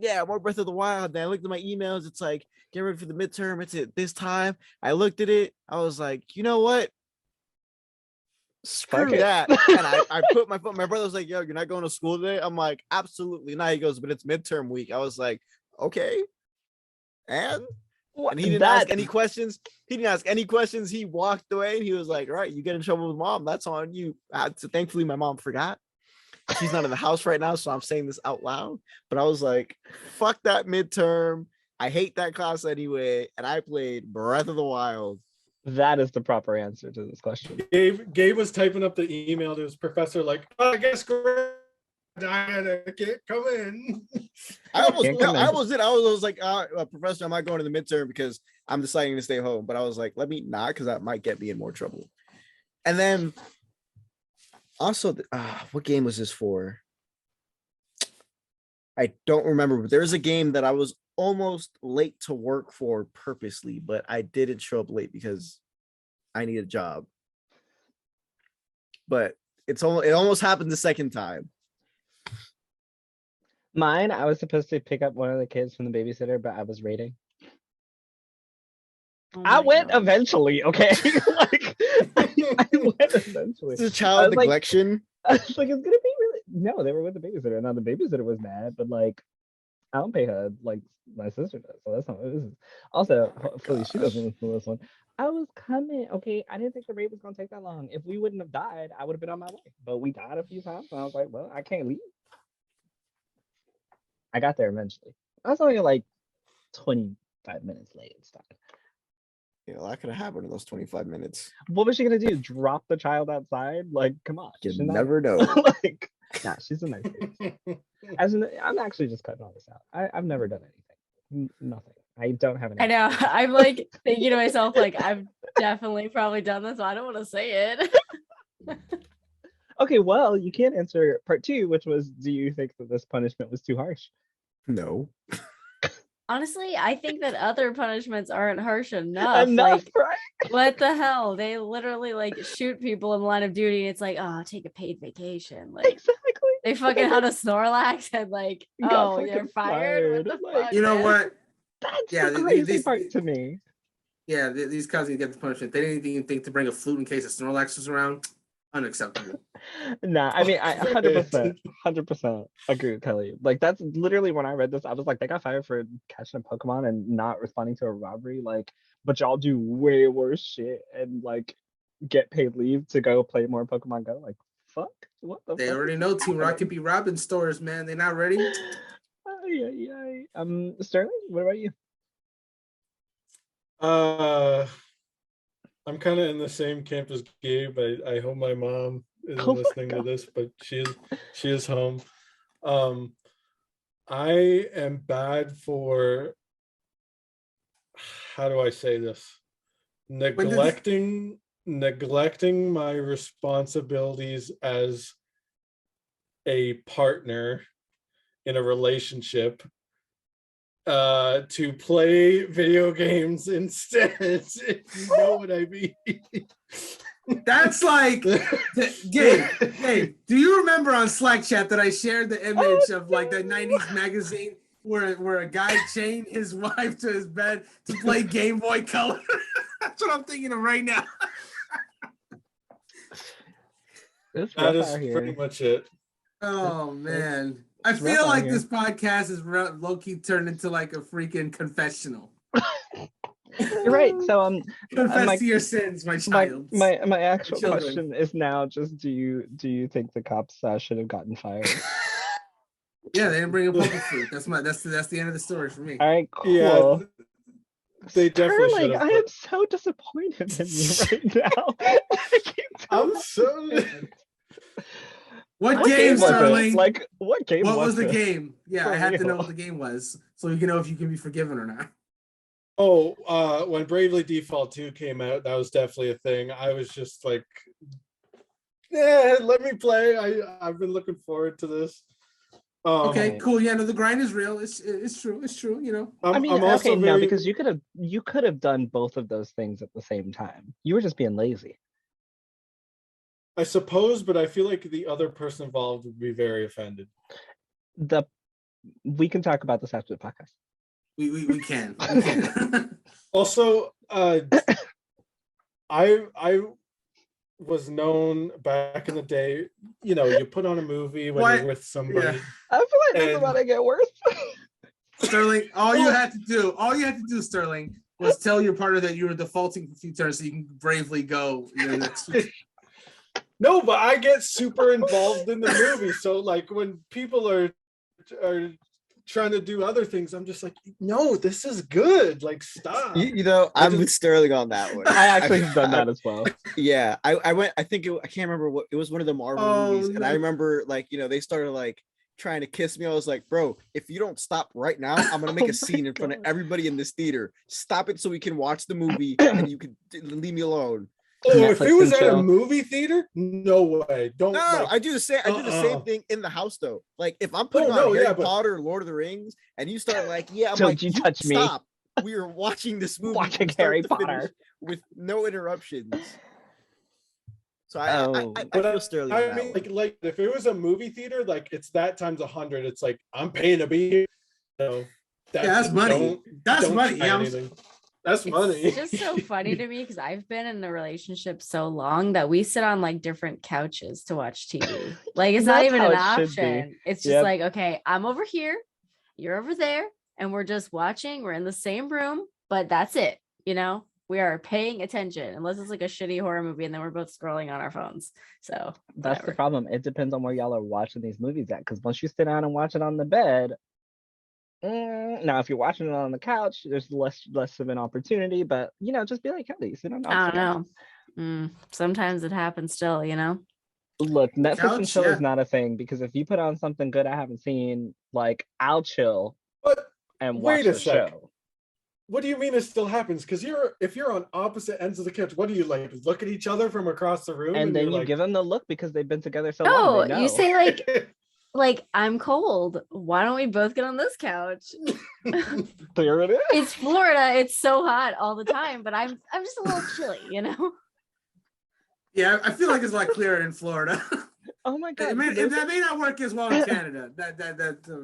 yeah, more Breath of the Wild. Then I looked at my emails, it's like, get ready for the midterm, it's at this time. I looked at it, I was like, you know what? Screw that. And I put my foot, my brother was like, yo, you're not going to school today? I'm like, absolutely not. He goes, but it's midterm week. I was like, okay. And he didn't ask any questions. He walked away and he was like, all right, you get in trouble with mom. That's on you. So thankfully, my mom forgot. She's not in the house right now, so I'm saying this out loud. But I was like, fuck that midterm. I hate that class anyway. And I played Breath of the Wild. That is the proper answer to this question. Gabe was typing up the email to his professor like, oh, I guess I can't come in. I was like, professor, I'm not going to the midterm because I'm deciding to stay home. But I was like, let me not, because that might get me in more trouble. And then also, what game was this for? I don't remember, but there's a game that I was almost late to work for purposely, but I didn't show up late because I need a job. But it almost happened the second time. Mine, I was supposed to pick up one of the kids from the babysitter, but I was raiding. Oh I my went God. eventually, okay? Like, I went eventually. It's a child neglection. I was like, it's gonna be really. No, they were with the babysitter. Now the babysitter was mad, but like, I don't pay her like my sister does, so that's not what this is. Also, hopefully she doesn't listen to this one. I was coming, okay? I didn't think the raid was gonna take that long. If we wouldn't have died, I would have been on my way. But we died a few times, and I was like, well, I can't leave. I got there eventually. I was only like 25 minutes late and stuff. Yeah, that could have happened in those 25 minutes. What was she gonna do? Drop the child outside? Like, come on. You she's not- never know. like, nah, she's a nice baby. I'm actually just cutting all this out. I've never done anything. Nothing. I don't have any. I know. I'm like thinking to myself, like, I've definitely probably done this. So I don't want to say it. Okay, well, you can't answer part two, which was, do you think that this punishment was too harsh? No. Honestly, I think that other punishments aren't harsh enough. Like, right? what the hell? They literally like shoot people in the line of duty, and it's like, oh, take a paid vacation. Like, Exactly. they fucking had a Snorlax and like, Got oh, fucking you're fired. What the fired. fuck, You know man? what? That's Yeah, the crazy these- part to me. Yeah, these cows need to get the punishment. They didn't even think to bring a flute in case a Snorlax was around. Unacceptable. Nah, I mean, I 100% agree with Kelly. Like, that's literally when I read this, I was like, they got fired for catching a Pokemon and not responding to a robbery. Like, but y'all do way worse shit and like get paid leave to go play more Pokemon Go. Like, fuck, what the? They fuck already is know Team happening? Rocket be robbing stores, man. They not ready. Sterling, what about you? I'm kind of in the same camp as Gabe. I hope my mom isn't Oh my listening to God. this, but she is home. I am bad for, how do I say this? Neglecting my responsibilities as a partner in a relationship to play video games instead. If you know what I mean. That's like, Gabe, do you remember on Slack chat that I shared the image of like the 90s magazine where a guy chained his wife to his bed to play Game Boy Color? That's what I'm thinking of right now. That is pretty much it. Oh, man. I it's rough feel out like here. this podcast is low-key turned into like a freaking confessional. You're right. So Confess to your sins, my child. my actual children. question is now just do you think the cops should have gotten fired? Yeah, they didn't bring a poker flute. That's the end of the story for me. All right, cool. Yeah, they definitely Sterling, should have. I am so disappointed in you right now. I keep I'm telling so. you. What What game, was it? Sterling? Like, what game What was the this? game? Yeah, For I have to know real. what the game was so you can know if you can be forgiven or not. Oh, when Bravely Default 2 came out, that was definitely a thing. I was just like, yeah, let me play. I've been looking forward to this. Okay, Right. cool. Yeah, no, the grind is real. It's true. It's true. You know. I mean, I'm also okay, no, very, because you could have done both of those things at the same time. You were just being lazy. I suppose, but I feel like the other person involved would be very offended. We can talk about this after the podcast. We can. We can. Also, I was known back in the day, you know, you put on a movie when What? you're with somebody. Yeah. I feel like this is And- about to get worse. Sterling, all you had to do, Sterling, was tell your partner that you were defaulting for a few turns so you can bravely go next week. No, but I get super involved in the movie. So like when people are trying to do other things, I'm just like, no, this is good. Like, stop. You know, I'm with Sterling on that one. I actually have done that as well. Yeah, I went. I think I can't remember what it was. One of the Marvel movies, and I no. remember like they started like trying to kiss me. I was like, bro, if you don't stop right now, I'm gonna make Oh a scene my in front of God. everybody in this theater. Stop it so we can watch the movie and you can leave me alone. Oh, if Netflix it was and at a chill. movie theater, no way. Don't. No, like, I do the same. I do the same uh-uh. thing in the house though. Like if I'm putting Oh, no, on Harry yeah, but- Potter, Lord of the Rings, and you start like, yeah, I'm Don't like, you touch me. stop. We are watching this movie, Watching from start Harry to finish Potter. with no interruptions. So Oh. I But feel Sterling on I that mean, one. like if it was a movie theater, like it's that times 100. It's like I'm paying to be here. So That's money. That's money. try Yeah, anything. That's money. It's just so funny to me because I've been in a relationship so long that we sit on like different couches to watch TV. Like it's not That's even how an it should be. option. It's just Yep. like, okay, I'm over here, you're over there, and we're just watching. We're in the same room, but that's it. You know, we are paying attention unless it's like a shitty horror movie and then we're both scrolling on our phones. So That's the whatever. problem. It depends on where y'all are watching these movies at. Because once you sit down and watch it on the bed, now if you're watching it on the couch, there's less of an opportunity. But just be like Kelly, sit on the I opposite don't couch. know. Sometimes it happens still, you know. Look, Netflix and Couch, chill yeah. is not a thing because if you put on something good I haven't seen, like I'll chill But and watch wait a the sec. show. What do you mean it still happens? Because if you're on opposite ends of the couch, what do you like? Look at each other from across the room, And then you're you like, give them the look because they've been together so No, long. They know. you say like I'm cold. Why don't we both get on this couch? There it is. It's Florida. It's so hot all the time, but I'm just a little chilly, you know. Yeah, I feel like it's a lot clearer in Florida. Oh my god. That may not work as well in Canada. That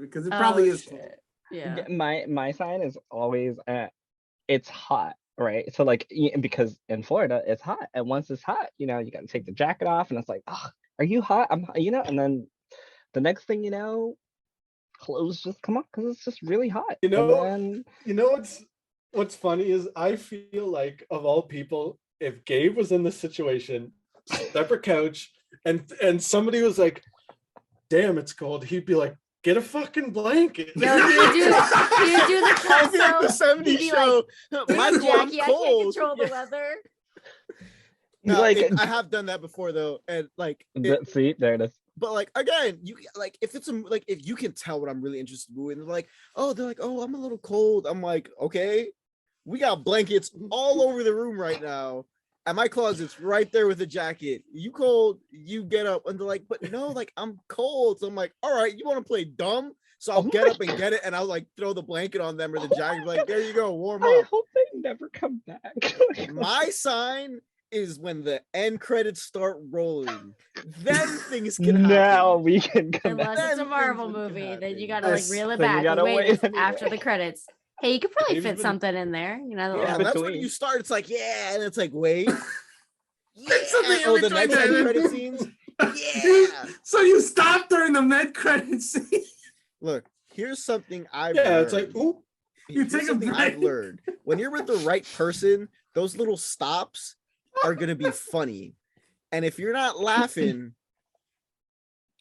because it probably is cold. shit. Yeah. My sign is always at it's hot. right? So like, because in Florida it's hot, and once it's hot, you know, you got to take the jacket off, and it's like, oh, are you hot? I'm, you know, and then the next thing you know, clothes just come off because it's just really hot. You And know, then you know what's funny is I feel like of all people, if Gabe was in this situation, separate couch, and somebody was like, "Damn, it's cold," he'd be like, "Get a fucking blanket." No, he would do the I'd be like the Kelso. 70s He'd be show. like, Michael, I'm Jackie, I can't cold. control the weather. No, like, I have done that before though, and like, see, there it is. but like again, you like if it's like if you can tell what I'm really interested in, and they're like, oh, I'm a little cold. I'm like, okay, we got blankets all over the room right now, and my closet's right there with a jacket. You cold? You get up, and they're like, but no, like I'm cold. So I'm like, all right, you want to play dumb? So I'll get up and get it, and I'll like throw the blanket on them or the jacket. Like, there you go, warm I up. hope they never come back. My sign is when the end credits start rolling, then things can happen. Now we can come Unless back. it's a Then Marvel things can movie, then happen. you gotta like Yes. reel it Then you back. gotta Wait, wait it's anyway. after the credits. Hey, you could probably Maybe fit even- something in there. You know, Yeah, in and that's when between. you start. It's like, yeah, and it's like, wait, yeah. something in Oh, the between next there. end credit scenes. Yeah. So you stop during the mid credits scene. Look, here's something I've Yeah, learned. it's like, ooh, You Here's take a something I've break. learned. When you're with the right person, those little stops are gonna be funny, and if you're not laughing,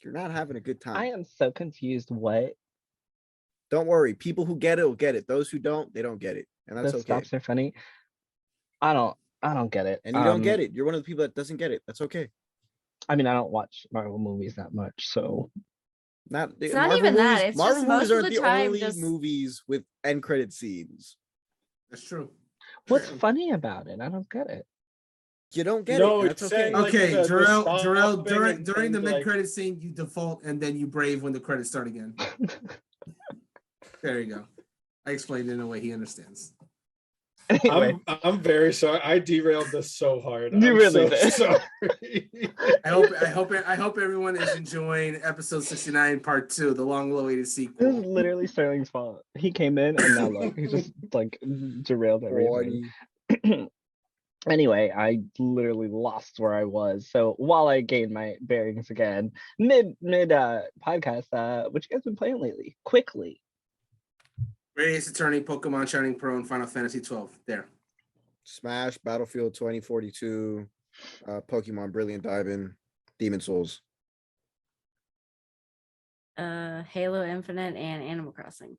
you're not having a good time. I am so confused. What Don't worry, people who get it will get it. Those who don't, they don't get it, and that's the okay. stops are funny. I don't get it. And you don't get it. You're one of the people that doesn't get it. That's okay. I mean, I don't watch Marvel movies that much, so It's not even that, it's Marvel just movies most of aren't the the time only just- movies with end credit scenes. That's true. what's funny about it? I don't get it. You don't get No, it. That's it's okay. saying, like, Okay, the Jarrell, stopping during the and, mid like- credit scene, you default and then you brave when the credits start again. There you go. I explained it in a way he understands. Anyway, I'm very sorry. I derailed this so hard. You I'm really so did. sorry. I hope everyone is enjoying episode 69 part 2, the long-awaited this is sequel. literally Sterling's fault. He came in and now look, he just like derailed everything. Anyway, I literally lost where I was. So while I gained my bearings again, mid podcast, what you guys been playing lately? Quickly. Radius Attorney, Pokemon Shining Pro, and Final Fantasy 12. There. Smash, Battlefield 2042, Pokemon Brilliant Diamond, Demon Souls. Halo Infinite and Animal Crossing.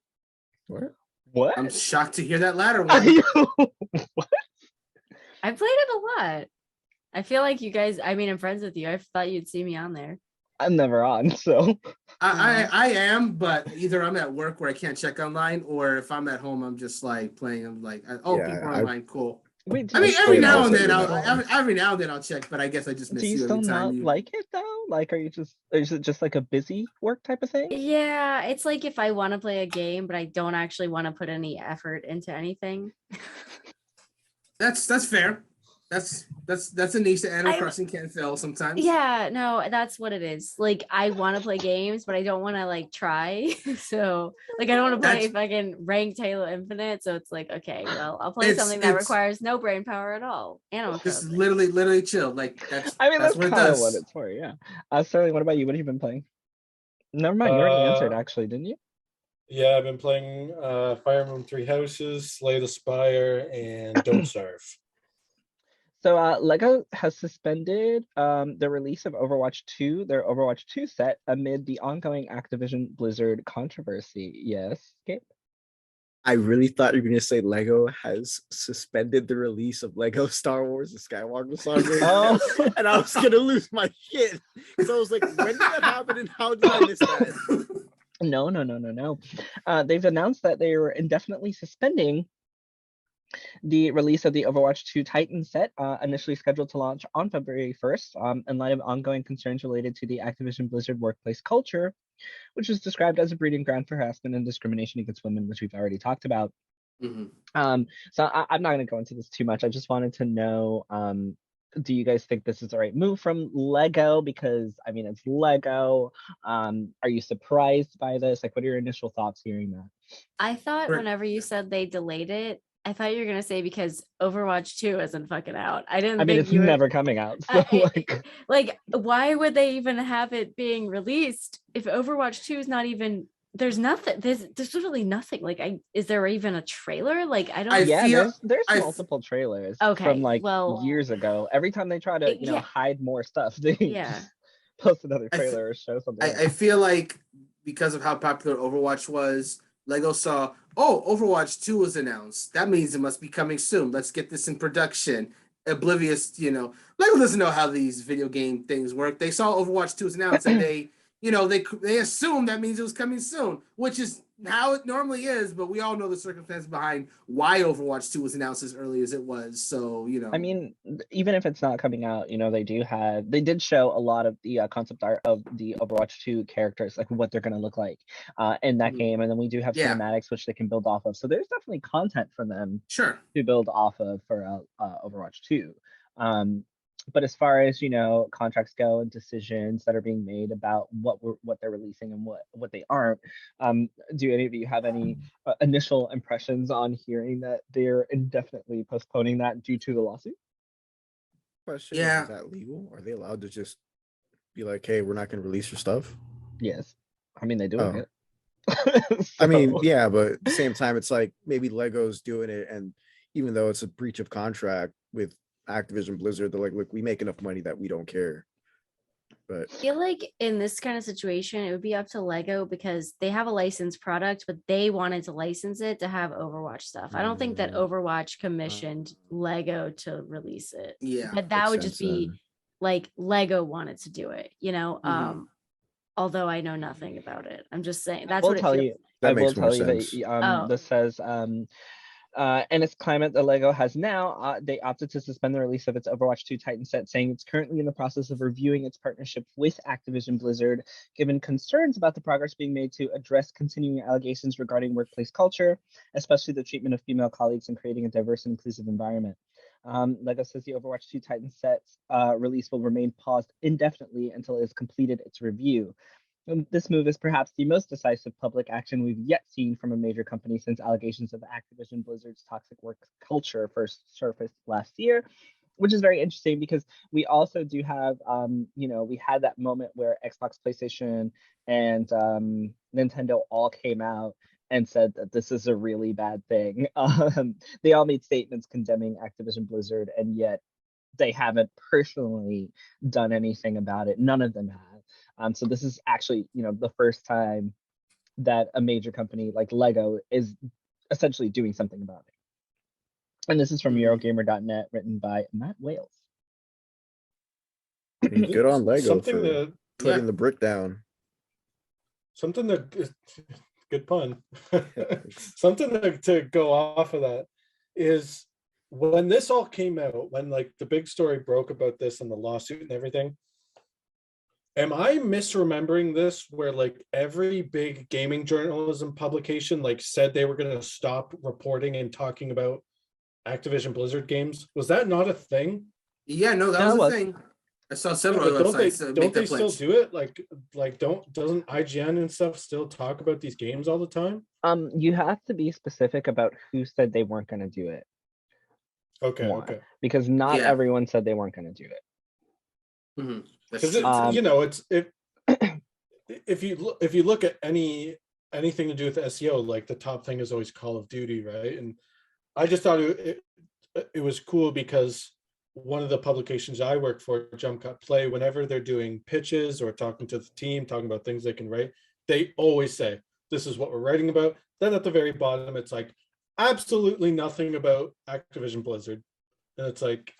What? I'm shocked to hear that latter one. What? I played it a lot. I feel like you guys, I mean, I'm friends with you. I thought you'd see me on there. I'm never on, so I am, but either I'm at work where I can't check online, or if I'm at home, I'm just like playing. I'm like, oh, Yeah, people are online, cool. wait, I mean, you every played now also and then, every every now and then I'll check, but I guess I just miss do you you still every time. not like it though? Like, is it just like a busy work type of thing? Yeah, it's like if I want to play a game, but I don't actually want to put any effort into anything. That's fair. That's a niche that Animal I- Crossing can fill sometimes. Yeah, no, that's what it is. Like, I want to play games, but I don't want to like try. So, like, I don't want to play fucking ranked Halo Infinite. So it's like, okay, well, I'll play something that requires no brain power at all. Animal Just Crossing. literally chill. Like that's. I mean, that's what it kind of does. what it's for, yeah. Sterling, what about you? What have you been playing? Never mind, you already answered actually, didn't you? Yeah, I've been playing Fire Emblem Three Houses, Slay the Spire, and Don't Starve. So LEGO has suspended the release of Overwatch 2, their Overwatch 2 set, amid the ongoing Activision Blizzard controversy. Yes, Gabe? I really thought you were going to say Lego has suspended the release of Lego Star Wars: The Skywalker Saga. Oh. And I was going to lose my shit. So I was like, when did that happen and how did I miss that? No. They've announced that they were indefinitely suspending the release of the Overwatch 2 Titan set, initially scheduled to launch on February 1st, in light of ongoing concerns related to the Activision Blizzard workplace culture, which is described as a breeding ground for harassment and discrimination against women, which we've already talked about. Mhm. So I'm not going to go into this too much. I just wanted to know, do you guys think this is the right move from LEGO? Because, I mean, it's LEGO. Are you surprised by this? Like, what are your initial thoughts hearing that? I thought Right. whenever you said they delayed it, I thought you were gonna say because Overwatch 2 isn't fucking out. I didn't I mean, think it's you were never coming out. So like, why would they even have it being released if Overwatch 2 is not even there's nothing, there's literally nothing. Like, is there even a trailer? Like, I don't I feel there's I f- multiple trailers Okay, from like well, years ago. Every time they try to, yeah. hide more stuff, they Yeah. just post another I f- trailer or show something else. I feel like because of how popular Overwatch was, Lego saw, oh, Overwatch 2 was announced. That means it must be coming soon. Let's get this in production. Oblivious, Lego doesn't know how these video game things work. They saw Overwatch 2 was announced and they assumed that means it was coming soon, which is how it normally is, but we all know the circumstances behind why Overwatch 2 was announced as early as it was. So, I mean, even if it's not coming out, they did show a lot of the concept art of the Overwatch 2 characters, like what they're going to look like in that game. And then we do have cinematics, which they can build off of. So there's definitely content for them to build off of for Overwatch 2. But as far as, contracts go and decisions that are being made about what they're releasing and what they aren't, do any of you have any initial impressions on hearing that they're indefinitely postponing that due to the lawsuit? Question is that legal? Are they allowed to just be like, hey, we're not going to release your stuff? Yes. I mean, they're doing it. I mean, yeah, but at the same time, it's like maybe Lego's doing it, and even though it's a breach of contract with Activision Blizzard, they're like, look, we make enough money that we don't care. But I feel like in this kind of situation, it would be up to Lego because they have a licensed product, but they wanted to license it to have Overwatch stuff. I don't think that Overwatch commissioned Lego to release it. Yeah, but that would just be like Lego wanted to do it, although I know nothing about it. I'm just saying that's what it feels like. That I makes will more tell you sense. that this says in its climate that Lego has now, they opted to suspend the release of its Overwatch 2 Titan set, saying it's currently in the process of reviewing its partnership with Activision Blizzard, given concerns about the progress being made to address continuing allegations regarding workplace culture, especially the treatment of female colleagues and creating a diverse and inclusive environment. Lego says the Overwatch 2 Titan set's release will remain paused indefinitely until it has completed its review. This move is perhaps the most decisive public action we've yet seen from a major company since allegations of Activision Blizzard's toxic work culture first surfaced last year, which is very interesting because we also do have, we had that moment where Xbox, PlayStation, and Nintendo all came out and said that this is a really bad thing. They all made statements condemning Activision Blizzard, and yet they haven't personally done anything about it. None of them have. So this is actually, the first time that a major company like Lego is essentially doing something about it. And this is from Eurogamer.net, written by Matt Wales. Good on Lego for putting the brick down. Something that, good pun. Something to go off of that is when this all came out, when like the big story broke about this and the lawsuit and everything. Am I misremembering this where like every big gaming journalism publication like said they were going to stop reporting and talking about Activision Blizzard games? Was that not a thing? Yeah, no, that was a thing. I saw several websites don't they still do it? Like doesn't IGN and stuff still talk about these games all the time? You have to be specific about who said they weren't going to do it. Okay. Because not everyone said they weren't going to do it. Because if you look at anything to do with SEO, like the top thing is always Call of Duty, right? And I just thought it was cool because one of the publications I work for, JumpCutPlay, whenever they're doing pitches or talking to the team, talking about things they can write, they always say, this is what we're writing about. Then at the very bottom, it's like, absolutely nothing about Activision Blizzard. And it's like,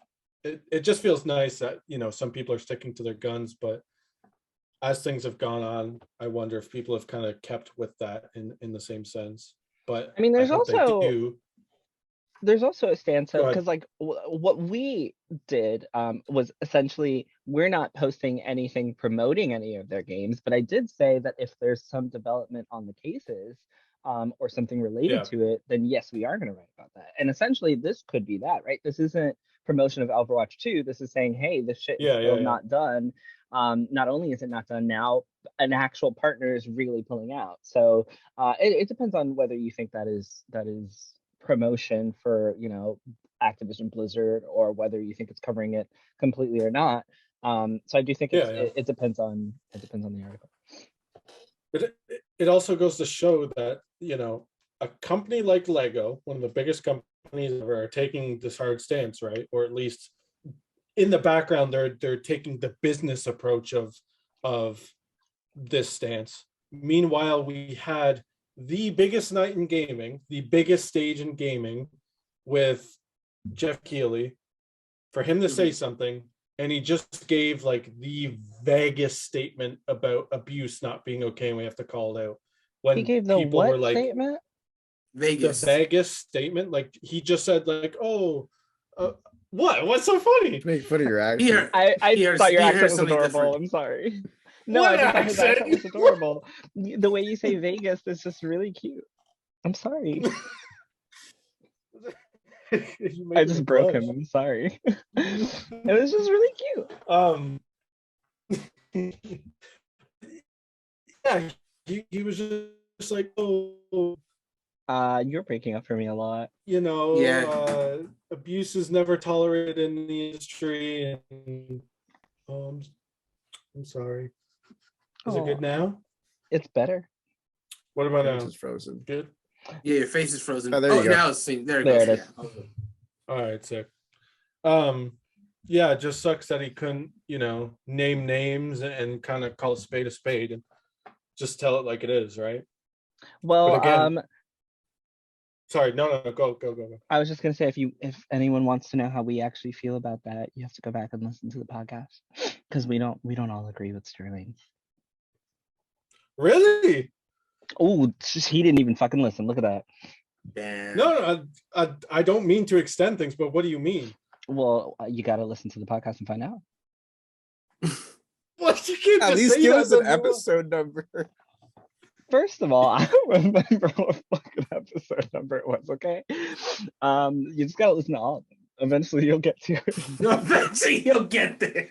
it just feels nice that, some people are sticking to their guns, but as things have gone on, I wonder if people have kind of kept with that in the same sense. But I mean, there's also a stance because like what we did was essentially we're not posting anything promoting any of their games, but I did say that if there's some development on the cases or something related to it, then yes, we are going to write about that. And essentially this could be that, right? This isn't promotion of Overwatch 2. This is saying, hey, this shit is still not done. Not only is it not done now, an actual partner is really pulling out. So it depends on whether you think that is promotion for, Activision Blizzard, or whether you think it's covering it completely or not. So I do think it depends on the article. But it also goes to show that, a company like Lego, one of the biggest companies ever, are taking this hard stance, right? Or at least in the background, they're taking the business approach of this stance. Meanwhile, we had the biggest night in gaming, the biggest stage in gaming, with Jeff Keighley, for him to say something, and he just gave like the vaguest statement about abuse not being okay, and we have to call it out. When He gave the people what were like, statement? Vegas. the vaguest statement, like he just said like, "Oh, what's so funny?" Make fun of your accent. Here, I here's- thought your here's accent was something adorable. different. I'm sorry. No, What I just thought his accent? accent was adorable. The way you say Vegas is just really cute. I'm sorry. You made I me just broke blush. him. I'm sorry. It was just really cute. Yeah, he was just like, oh, You're breaking up for me a lot. Yeah. Abuse is never tolerated in the industry, and I'm sorry. Is it Oh, good now? it's better. What about It's now? just frozen. Good. Yeah, your face is frozen. Oh, there you go. Now it's there. It There goes. it is. Yeah. All right, sick. Yeah, it just sucks that he couldn't, name names and kind of call a spade and just tell it like it is, right? Well, But again, sorry, no, go. I was just gonna say, if anyone wants to know how we actually feel about that, you have to go back and listen to the podcast, because we don't all agree with Sterling. Really? Oh, he didn't even fucking listen. Look at that. Damn. No, I don't mean to extend things, but what do you mean? Well, you got to listen to the podcast and find out. What, you can't At just least say give that, us an then move on. episode number. First of all, I don't remember what fucking episode number it was. Okay, you just gotta listen to all of them. Eventually, you'll get to it. Eventually, you'll get there.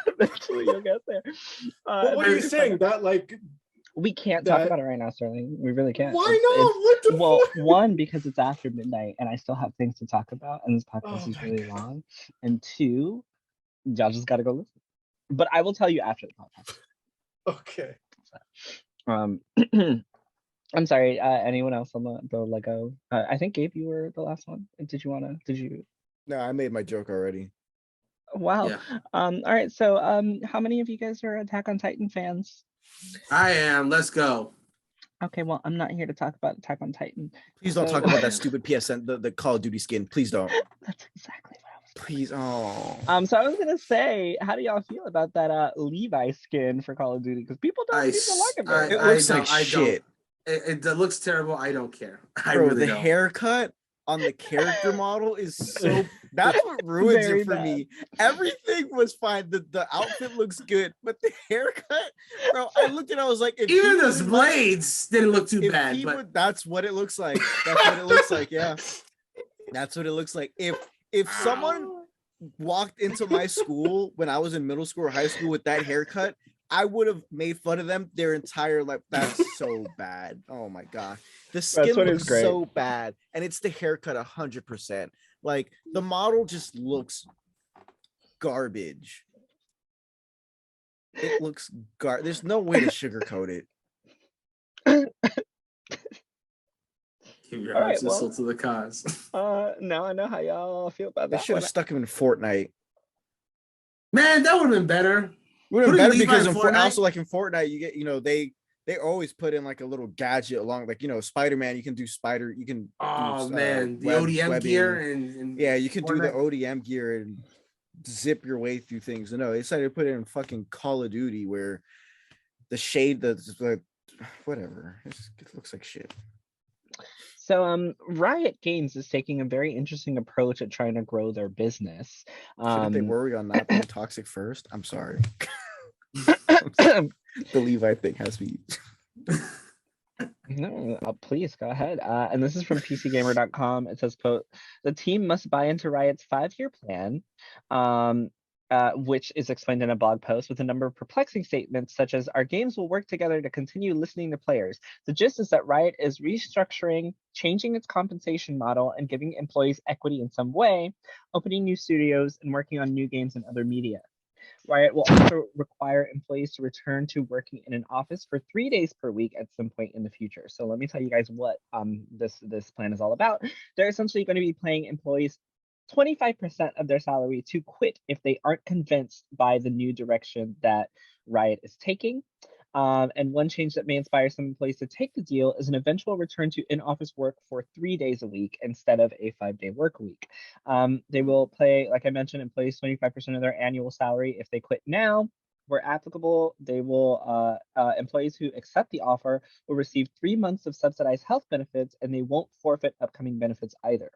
Eventually, you'll get there. But what are you saying? That like, We can't talk that- about it right now, Sterling. We really can't. why It's- not? What the Well, fuck? one, because it's after midnight and I still have things to talk about, and this podcast Oh is my really God. long. And two, y'all just gotta go listen. But I will tell you after the podcast. Okay. I'm sorry. Anyone else on the Lego? I think Gabe, you were the last one. Did you? No, I made my joke already. Wow. Yeah. All right. So, how many of you guys are Attack on Titan fans? I am. Let's go. Okay. Well, I'm not here to talk about Attack on Titan. Please don't So- talk about that stupid PSN, the Call of Duty skin. Please don't. That's exactly what I was. Please. Oh. So I was gonna say, how do y'all feel about that Levi skin for Call of Duty? Because people don't seem to like it very It much. looks like shit. It looks terrible. I don't care. I Bro, really the don't. haircut on the character model is so that's what ruins Very it for me. Everything was fine. The outfit looks good, but the haircut, bro, I looked at it, I was like, if Even he those would- blades didn't look too if bad. he But would- that's what it looks like. That's what it looks like. Yeah. That's what it looks like. If someone walked into my school when I was in middle school or high school with that haircut, I would have made fun of them their entire life. That's so bad. Oh my god, the skin what is looks great. so bad, and it's the haircut 100%. Like the model just looks garbage. It looks There's no way to sugarcoat it. give your All heart's right, and well- soul to the cause. Now I know how y'all feel about They that should one. have stuck him in Fortnite. Man, that would have been better. Would have Put been a better Levi because in in Fortnite? also like in Fortnite, you get they always put in like a little gadget along, like Spider-Man. You can do you can. Oh do, man, the web- ODM webbing. gear and Yeah, you can do the Fortnite. ODM gear and zip your way through things. No, they decided to put it in fucking Call of Duty where the shade, the whatever, it looks like shit. So Riot Games is taking a very interesting approach at trying to grow their business. Shouldn't they worry on not being toxic first? I'm sorry. The Levi thing has me. No, please go ahead. And this is from PCGamer.com. It says, quote, the team must buy into Riot's 5-year plan. which is explained in a blog post with a number of perplexing statements such as, our games will work together to continue listening to players. The gist is that Riot is restructuring, changing its compensation model, and giving employees equity in some way, opening new studios, and working on new games and other media. Riot will also require employees to return to working in an office for 3 days per week at some point in the future. So let me tell you guys what this plan is all about. They're essentially going to be paying employees 25% of their salary to quit if they aren't convinced by the new direction that Riot is taking. And one change that may inspire some employees to take the deal is an eventual return to in-office work for 3 days a week instead of a 5-day work week. They will pay, like I mentioned, employees 25% of their annual salary if they quit now. Where applicable, they will employees who accept the offer will receive 3 months of subsidized health benefits, and they won't forfeit upcoming benefits either.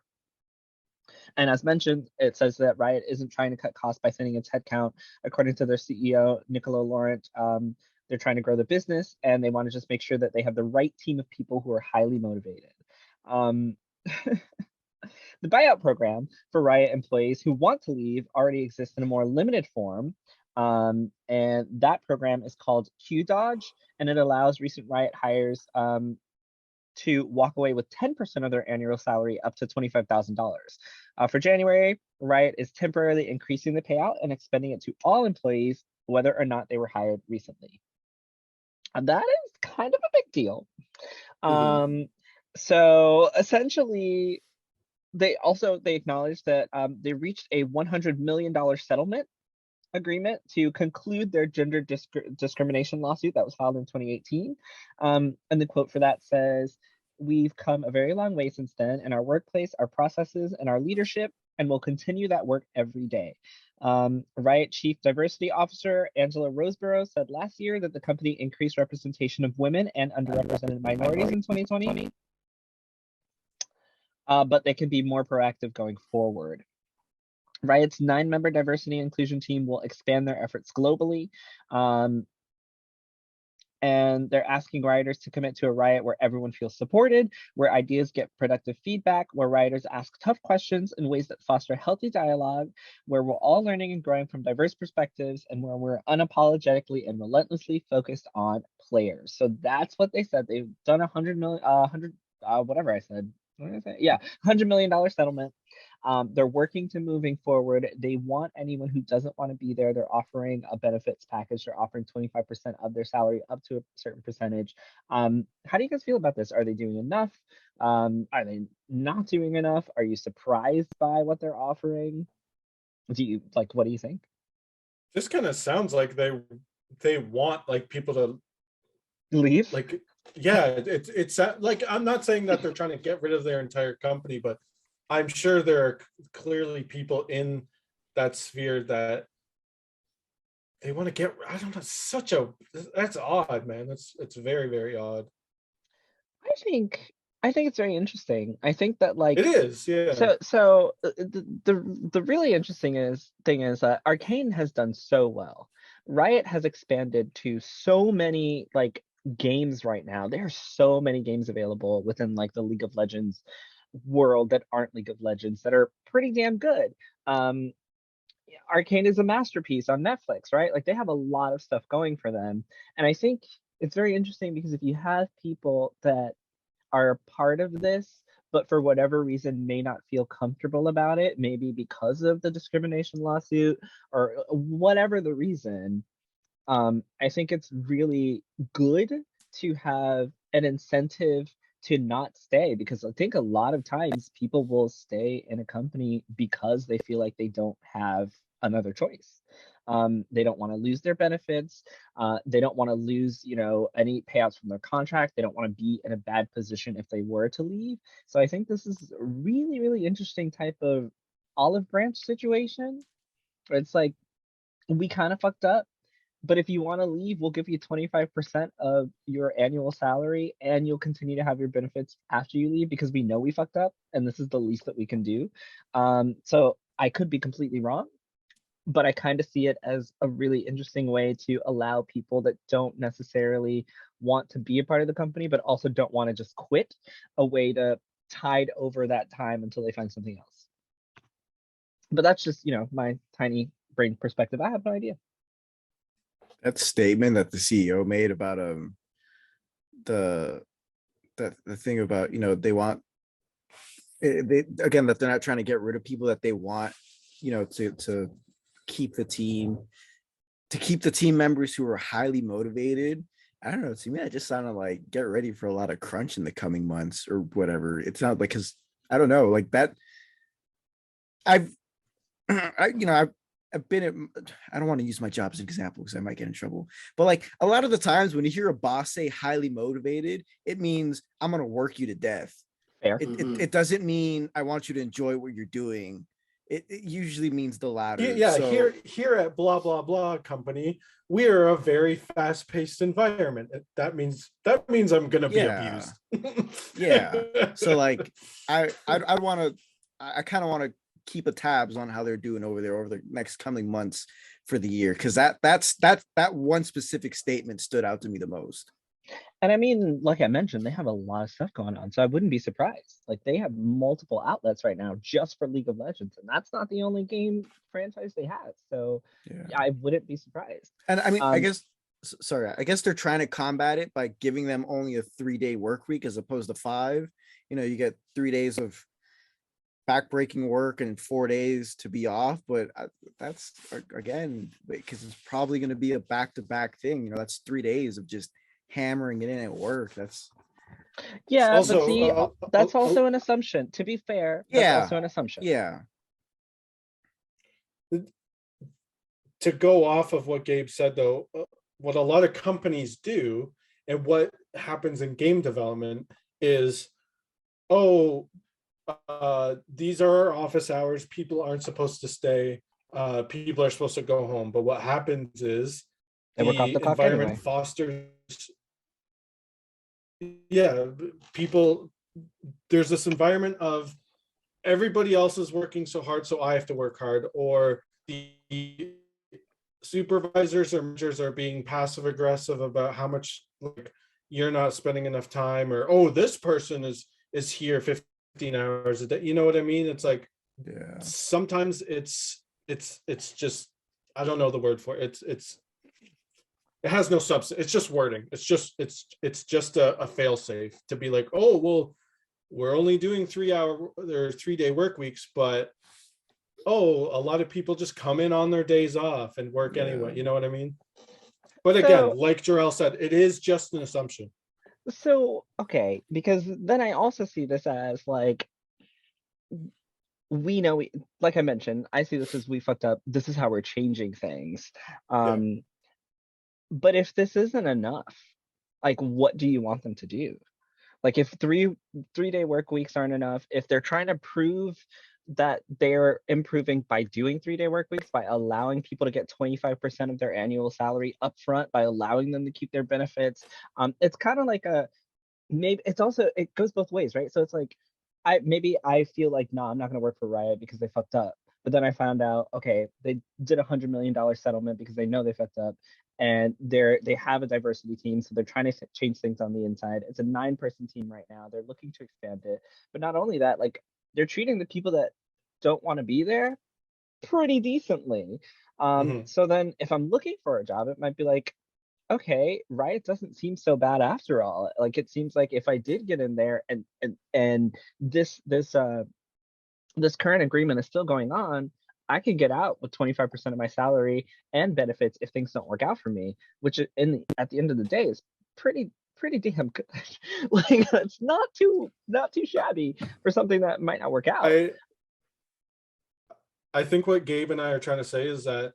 And as mentioned, it says that Riot isn't trying to cut costs by thinning its headcount. According to their CEO, Nicola Laurent, they're trying to grow the business, and they want to just make sure that they have the right team of people who are highly motivated. The buyout program for Riot employees who want to leave already exists in a more limited form. And that program is called Q-Dodge, and it allows recent Riot hires to walk away with 10% of their annual salary up to $25,000. For January, Riot is temporarily increasing the payout and expanding it to all employees, whether or not they were hired recently. And that is kind of a big deal. So essentially, they acknowledged that they reached a $100 million settlement agreement to conclude their gender discrimination lawsuit that was filed in 2018. And the quote for that says, "We've come a very long way since then in our workplace, our processes, and our leadership, and we'll continue that work every day." Riot Chief Diversity Officer Angela Roseborough said last year that the company increased representation of women and underrepresented minorities in 2020. But they can be more proactive going forward. Riot's 9-member diversity and inclusion team will expand their efforts globally. And they're asking Rioters to commit to a Riot where everyone feels supported, where ideas get productive feedback, where Rioters ask tough questions in ways that foster healthy dialogue, where we're all learning and growing from diverse perspectives, and where we're unapologetically and relentlessly focused on players. So that's what they said. They've done $100 million, whatever I said. What did I say? Yeah, $100 million settlement. They're working to moving forward. They want anyone who doesn't want to be there. They're offering a benefits package. They're offering 25% of their salary up to a certain percentage. How do you guys feel about this? Are they doing enough? Are they not doing enough? Are you surprised by what they're offering? What do you think? This kind of sounds like they want like people to leave. Like, yeah, it's like, I'm not saying that they're trying to get rid of their entire company, but I'm sure there are clearly people in that sphere that they want to get. I don't know. That's odd, man. It's very, very odd. I think it's very interesting. I think that like it is, yeah. So the really interesting thing is that Arcane has done so well. Riot has expanded to so many like games right now. There are so many games available within like the League of Legends world that aren't League of Legends that are pretty damn good. Arcane is a masterpiece on Netflix, right? Like they have a lot of stuff going for them. And I think it's very interesting because if you have people that are a part of this, but for whatever reason may not feel comfortable about it, maybe because of the discrimination lawsuit or whatever the reason, I think it's really good to have an incentive to not stay, because I think a lot of times people will stay in a company because they feel like they don't have another choice. They don't want to lose their benefits. They don't want to lose, any payouts from their contract. They don't want to be in a bad position if they were to leave. So I think this is a really, really interesting type of olive branch situation. Where it's like, we kind of fucked up, but if you want to leave, we'll give you 25% of your annual salary and you'll continue to have your benefits after you leave because we know we fucked up and this is the least that we can do. So I could be completely wrong, but I kind of see it as a really interesting way to allow people that don't necessarily want to be a part of the company, but also don't want to just quit, a way to tide over that time until they find something else. But that's just, my tiny brain perspective, I have no idea. That statement that the CEO made about the thing about, you know, they want they again, that they're not trying to get rid of people, that they want, you know, to keep the team members who are highly motivated. I don't know, to me that just sounded like get ready for a lot of crunch in the coming months or whatever. It sounds like, because I don't know, like that I've been at, I don't want to use my job as an example because I might get in trouble, but like a lot of the times when you hear a boss say highly motivated, it means I'm going to work you to death. Fair. It doesn't mean I want you to enjoy what you're doing. It usually means the latter. Yeah, So, here at blah blah blah company, we are a very fast-paced environment. That means I'm gonna be abused. Yeah. So like I kind of want to keep a tabs on how they're doing over there over the next coming months for the year, because that one specific statement stood out to me the most. And I mean, like I mentioned, they have a lot of stuff going on, so I wouldn't be surprised. Like they have multiple outlets right now just for League of Legends, and that's not the only game franchise they have. So Yeah. I wouldn't be surprised. And I mean, I guess they're trying to combat it by giving them only a 3-day work week as opposed to 5. You know, you get 3 days of backbreaking work and 4 days to be off, but that's, again, because it's probably going to be a back-to-back thing. You know, that's 3 days of just hammering it in at work. That's Also, but see, that's also an assumption. To be fair, that's also an assumption. Yeah. To go off of what Gabe said, though, what a lot of companies do and what happens in game development is, these are our office hours. People aren't supposed to stay. People are supposed to go home. But what happens is They work off the clock environment anyway. fosters. Yeah, people. There's this environment of everybody else is working so hard, so I have to work hard, or the supervisors or managers are being passive aggressive about how much, like, you're not spending enough time, or this person is here 15 hours a day. You know what I mean? It's like, Yeah. sometimes it's just, I don't know the word for it. It has no substance. It's just wording. It's just a fail safe to be like, oh, well, we're only doing 3-day work weeks, but a lot of people just come in on their days off and work anyway. You know what I mean? But again, like Jarrell said, it is just an assumption. So, okay, because then I also see this as like, like I mentioned, I see this as we fucked up. This is how we're changing things. But if this isn't enough, like, what do you want them to do? Like, if 3-day work weeks aren't enough, if they're trying to prove that they're improving by doing 3-day work weeks, by allowing people to get 25% of their annual salary upfront, by allowing them to keep their benefits, it's kind of like maybe it's also, it goes both ways, right? So it's like, I feel like, no, I'm not going to work for Riot because they fucked up. But then I found out, okay, they did $100 million settlement because they know they fucked up, and they have a diversity team, so they're trying to change things on the inside. It's a 9-person team right now. They're looking to expand it, but not only that, like, they're treating the people that don't want to be there pretty decently. So then, if I'm looking for a job, it might be like, okay, Riot doesn't seem so bad after all. Like, it seems like if I did get in there and this current agreement is still going on, I could get out with 25% of my salary and benefits if things don't work out for me, which at the end of the day is pretty damn good. Like, it's not too shabby for something that might not work out. I think what Gabe and I are trying to say is that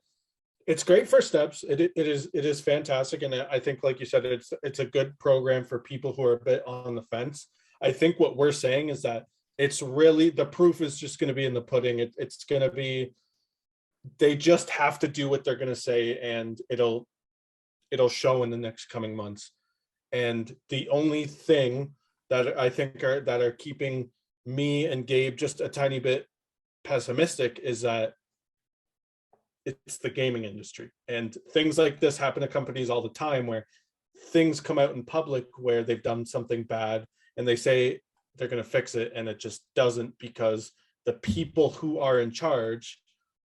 it's great first steps. It is fantastic, and I think, like you said, it's a good program for people who are a bit on the fence. I think what we're saying is that it's really, the proof is just going to be in the pudding. It's going to be, they just have to do what they're going to say, and it'll show in the next coming months. And the only thing that I think are keeping me and Gabe just a tiny bit pessimistic is that it's the gaming industry, and things like this happen to companies all the time, where things come out in public where they've done something bad and they say they're going to fix it, and it just doesn't, because the people who are in charge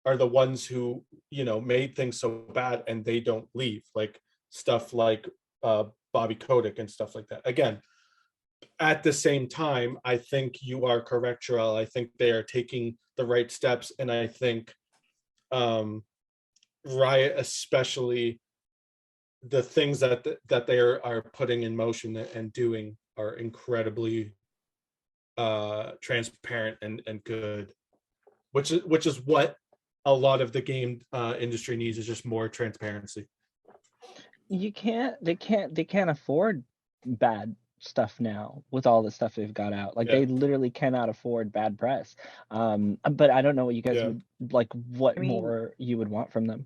are the ones who, you know, made things so bad and they don't leave, like stuff like Bobby Kotick and stuff like that. Again, at the same time, I think you are correct, Jarrell. I think they are taking the right steps, and I think Riot, especially the things that they are putting in motion and doing, are incredibly transparent and good, which is what a lot of the game industry needs, is just more transparency. They can't afford bad stuff now with all the stuff they've got out. Like Yeah. they literally cannot afford bad press. But I don't know what you guys Yeah. would like, what I mean- more you would want from them.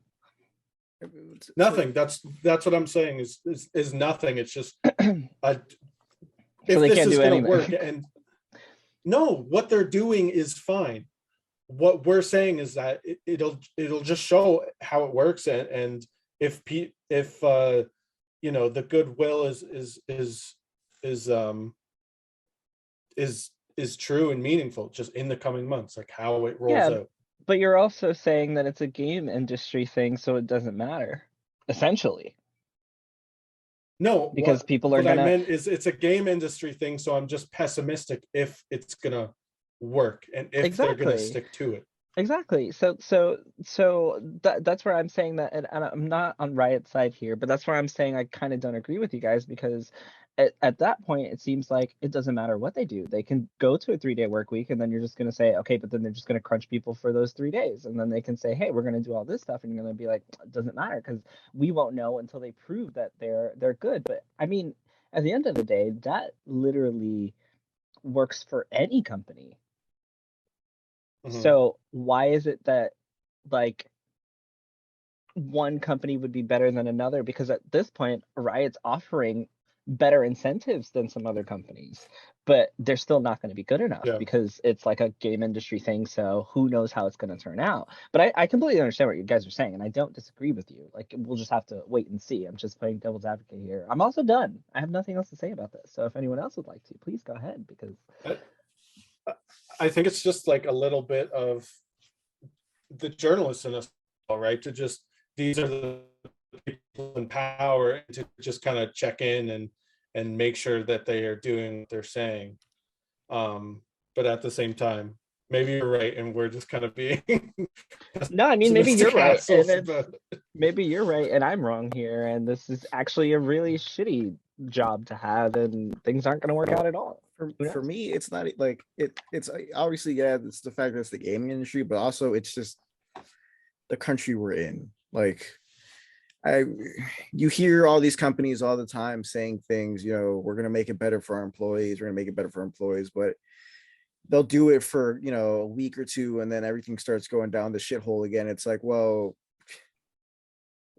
Nothing. That's what I'm saying is nothing. It's just if So they this can't is do going to anything. work, and no, what they're doing is fine. What we're saying is that it'll just show how it works, and if you know, the goodwill is true and meaningful, just in the coming months, like how it rolls out. But you're also saying that it's a game industry thing, so it doesn't matter, essentially. No, Because people are what I gonna. meant is it's a game industry thing, so I'm just pessimistic if it's gonna work and if they're gonna Exactly. stick to it. Exactly. So that's where I'm saying that, and I'm not on Riot's side here, but that's where I'm saying I kind of don't agree with you guys, because at that point it seems like it doesn't matter what they do. They can go to a 3-day work week, and then you're just going to say, okay, but then they're just going to crunch people for those 3 days, and then they can say, hey, we're going to do all this stuff, and you're going to be like, it doesn't matter, because we won't know until they prove that they're good. But I mean, at the end of the day, that literally works for any company. So why is it that like one company would be better than another? Because at this point, Riot's offering better incentives than some other companies, but they're still not going to be good enough because it's like a game industry thing. So who knows how it's going to turn out? But I completely understand what you guys are saying, and I don't disagree with you. Like, we'll just have to wait and see. I'm just playing devil's advocate here. I'm also done. I have nothing else to say about this. So if anyone else would like to, please go ahead, because I think it's just like a little bit of the journalists in us, right? To just, these are the people in power, to just kind of check in and make sure that they are doing what they're saying. But at the same time, maybe you're right, and we're just kind of being no, I mean, maybe you're right, and assholes, maybe you're right, and I'm wrong here, and this is actually a really shitty job to have, and things aren't going to work out at all. For me, it's not like it's obviously, yeah, it's the fact that it's the gaming industry, but also it's just the country we're in. Like, you hear all these companies all the time saying things, you know, we're going to make it better for our employees, we're going to make it better for our employees, but they'll do it for, you know, a week or two, and then everything starts going down the shithole again. It's like, well,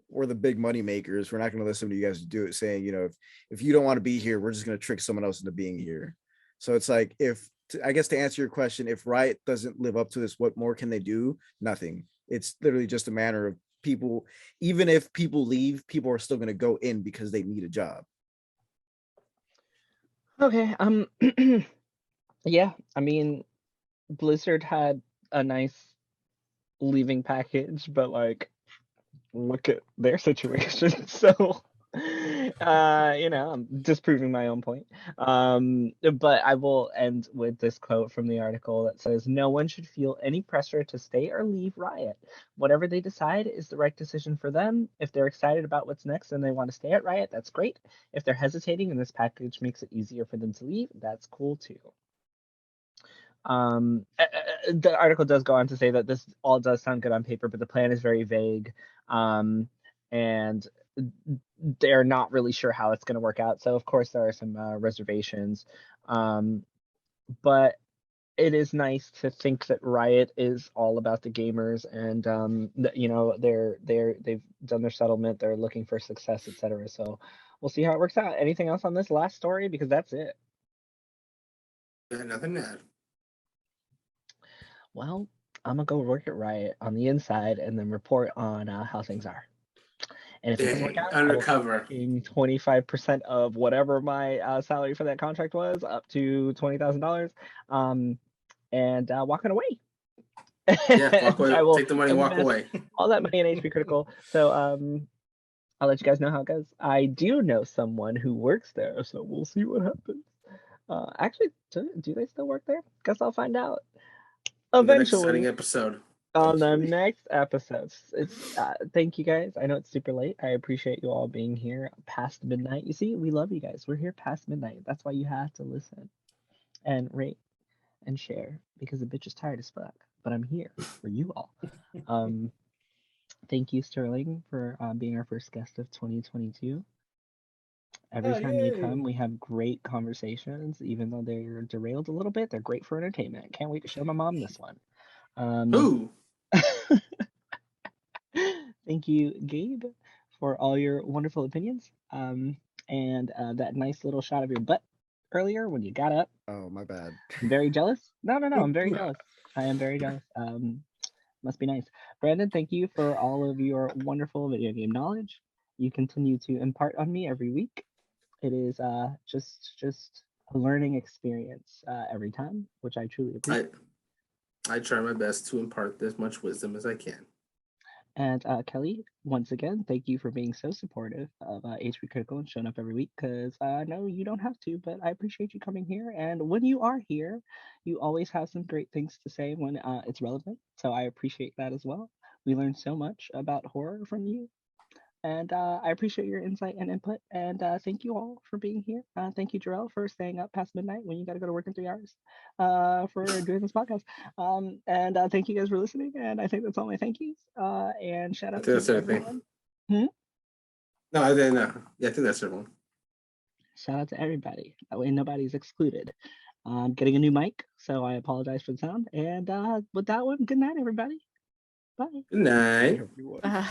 we're the big money makers, we're not going to listen to you guys to do it, saying, you know, if you don't want to be here, we're just going to trick someone else into being here. So it's like, I guess to answer your question, if Riot doesn't live up to this, what more can they do? Nothing. It's literally just a matter of people, even if people leave, people are still going to go in because they need a job. Okay. Yeah, I mean, Blizzard had a nice leaving package, but like, look at their situation. So you know, I'm disproving my own point. But I will end with this quote from the article that says, no one should feel any pressure to stay or leave Riot. Whatever they decide is the right decision for them. If they're excited about what's next and they want to stay at Riot, that's great. If they're hesitating and this package makes it easier for them to leave, that's cool too. The article does go on to say that this all does sound good on paper, but the plan is very vague. And they're not really sure how it's going to work out. So of course there are some reservations, but it is nice to think that Riot is all about the gamers, and you know, they've done their settlement, they're looking for success, etc. So we'll see how it works out. Anything else on this last story? Because that's it. Yeah, nothing to add. Well, I'm gonna go work at Riot on the inside and then report on how things are. And if it doesn't work out, undercover, 25% of whatever my salary for that contract was, up to $20,000, and walking away. Yeah, walk away. I will Take the money and walk invest away. all that money in HP Critical. So I'll let you guys know how it goes. I do know someone who works there, so we'll see what happens. Actually, do they still work there? Guess I'll find out In the next eventually. exciting episode. On the next episodes. It's thank you guys. I know it's super late. I appreciate you all being here past midnight. You see, we love you guys. We're here past midnight. That's why you have to listen and rate and share because the bitch is tired as fuck. But I'm here for you all. Thank you, Sterling, for being our first guest of 2022. Every time you come, we have great conversations, even though they're derailed a little bit. They're great for entertainment. Can't wait to show my mom this one. Who? Thank you, Gabe, for all your wonderful opinions. And that nice little shot of your butt earlier when you got up. Oh, my bad. I'm very jealous. No, I'm very jealous. I am very jealous. Must be nice. Brandon, thank you for all of your wonderful video game knowledge. You continue to impart on me every week. It is just a learning experience every time, which I truly appreciate. I try my best to impart as much wisdom as I can. And Kelly, once again, thank you for being so supportive of HP Critical and showing up every week because no, you don't have to, but I appreciate you coming here. And when you are here, you always have some great things to say when it's relevant. So I appreciate that as well. We learn so much about horror from you. And I appreciate your insight and input. And thank you all for being here. Thank you, Jarrell, for staying up past midnight when you got to go to work in 3 hours for doing this podcast. And thank you guys for listening. And I think that's all my thank yous. And shout out to everyone. No, I didn't know. Yeah, I think that's everyone. Shout out to everybody. That way nobody's excluded. I'm getting a new mic, so I apologize for the sound. And with that one, good night, everybody. Bye. Good night. Bye.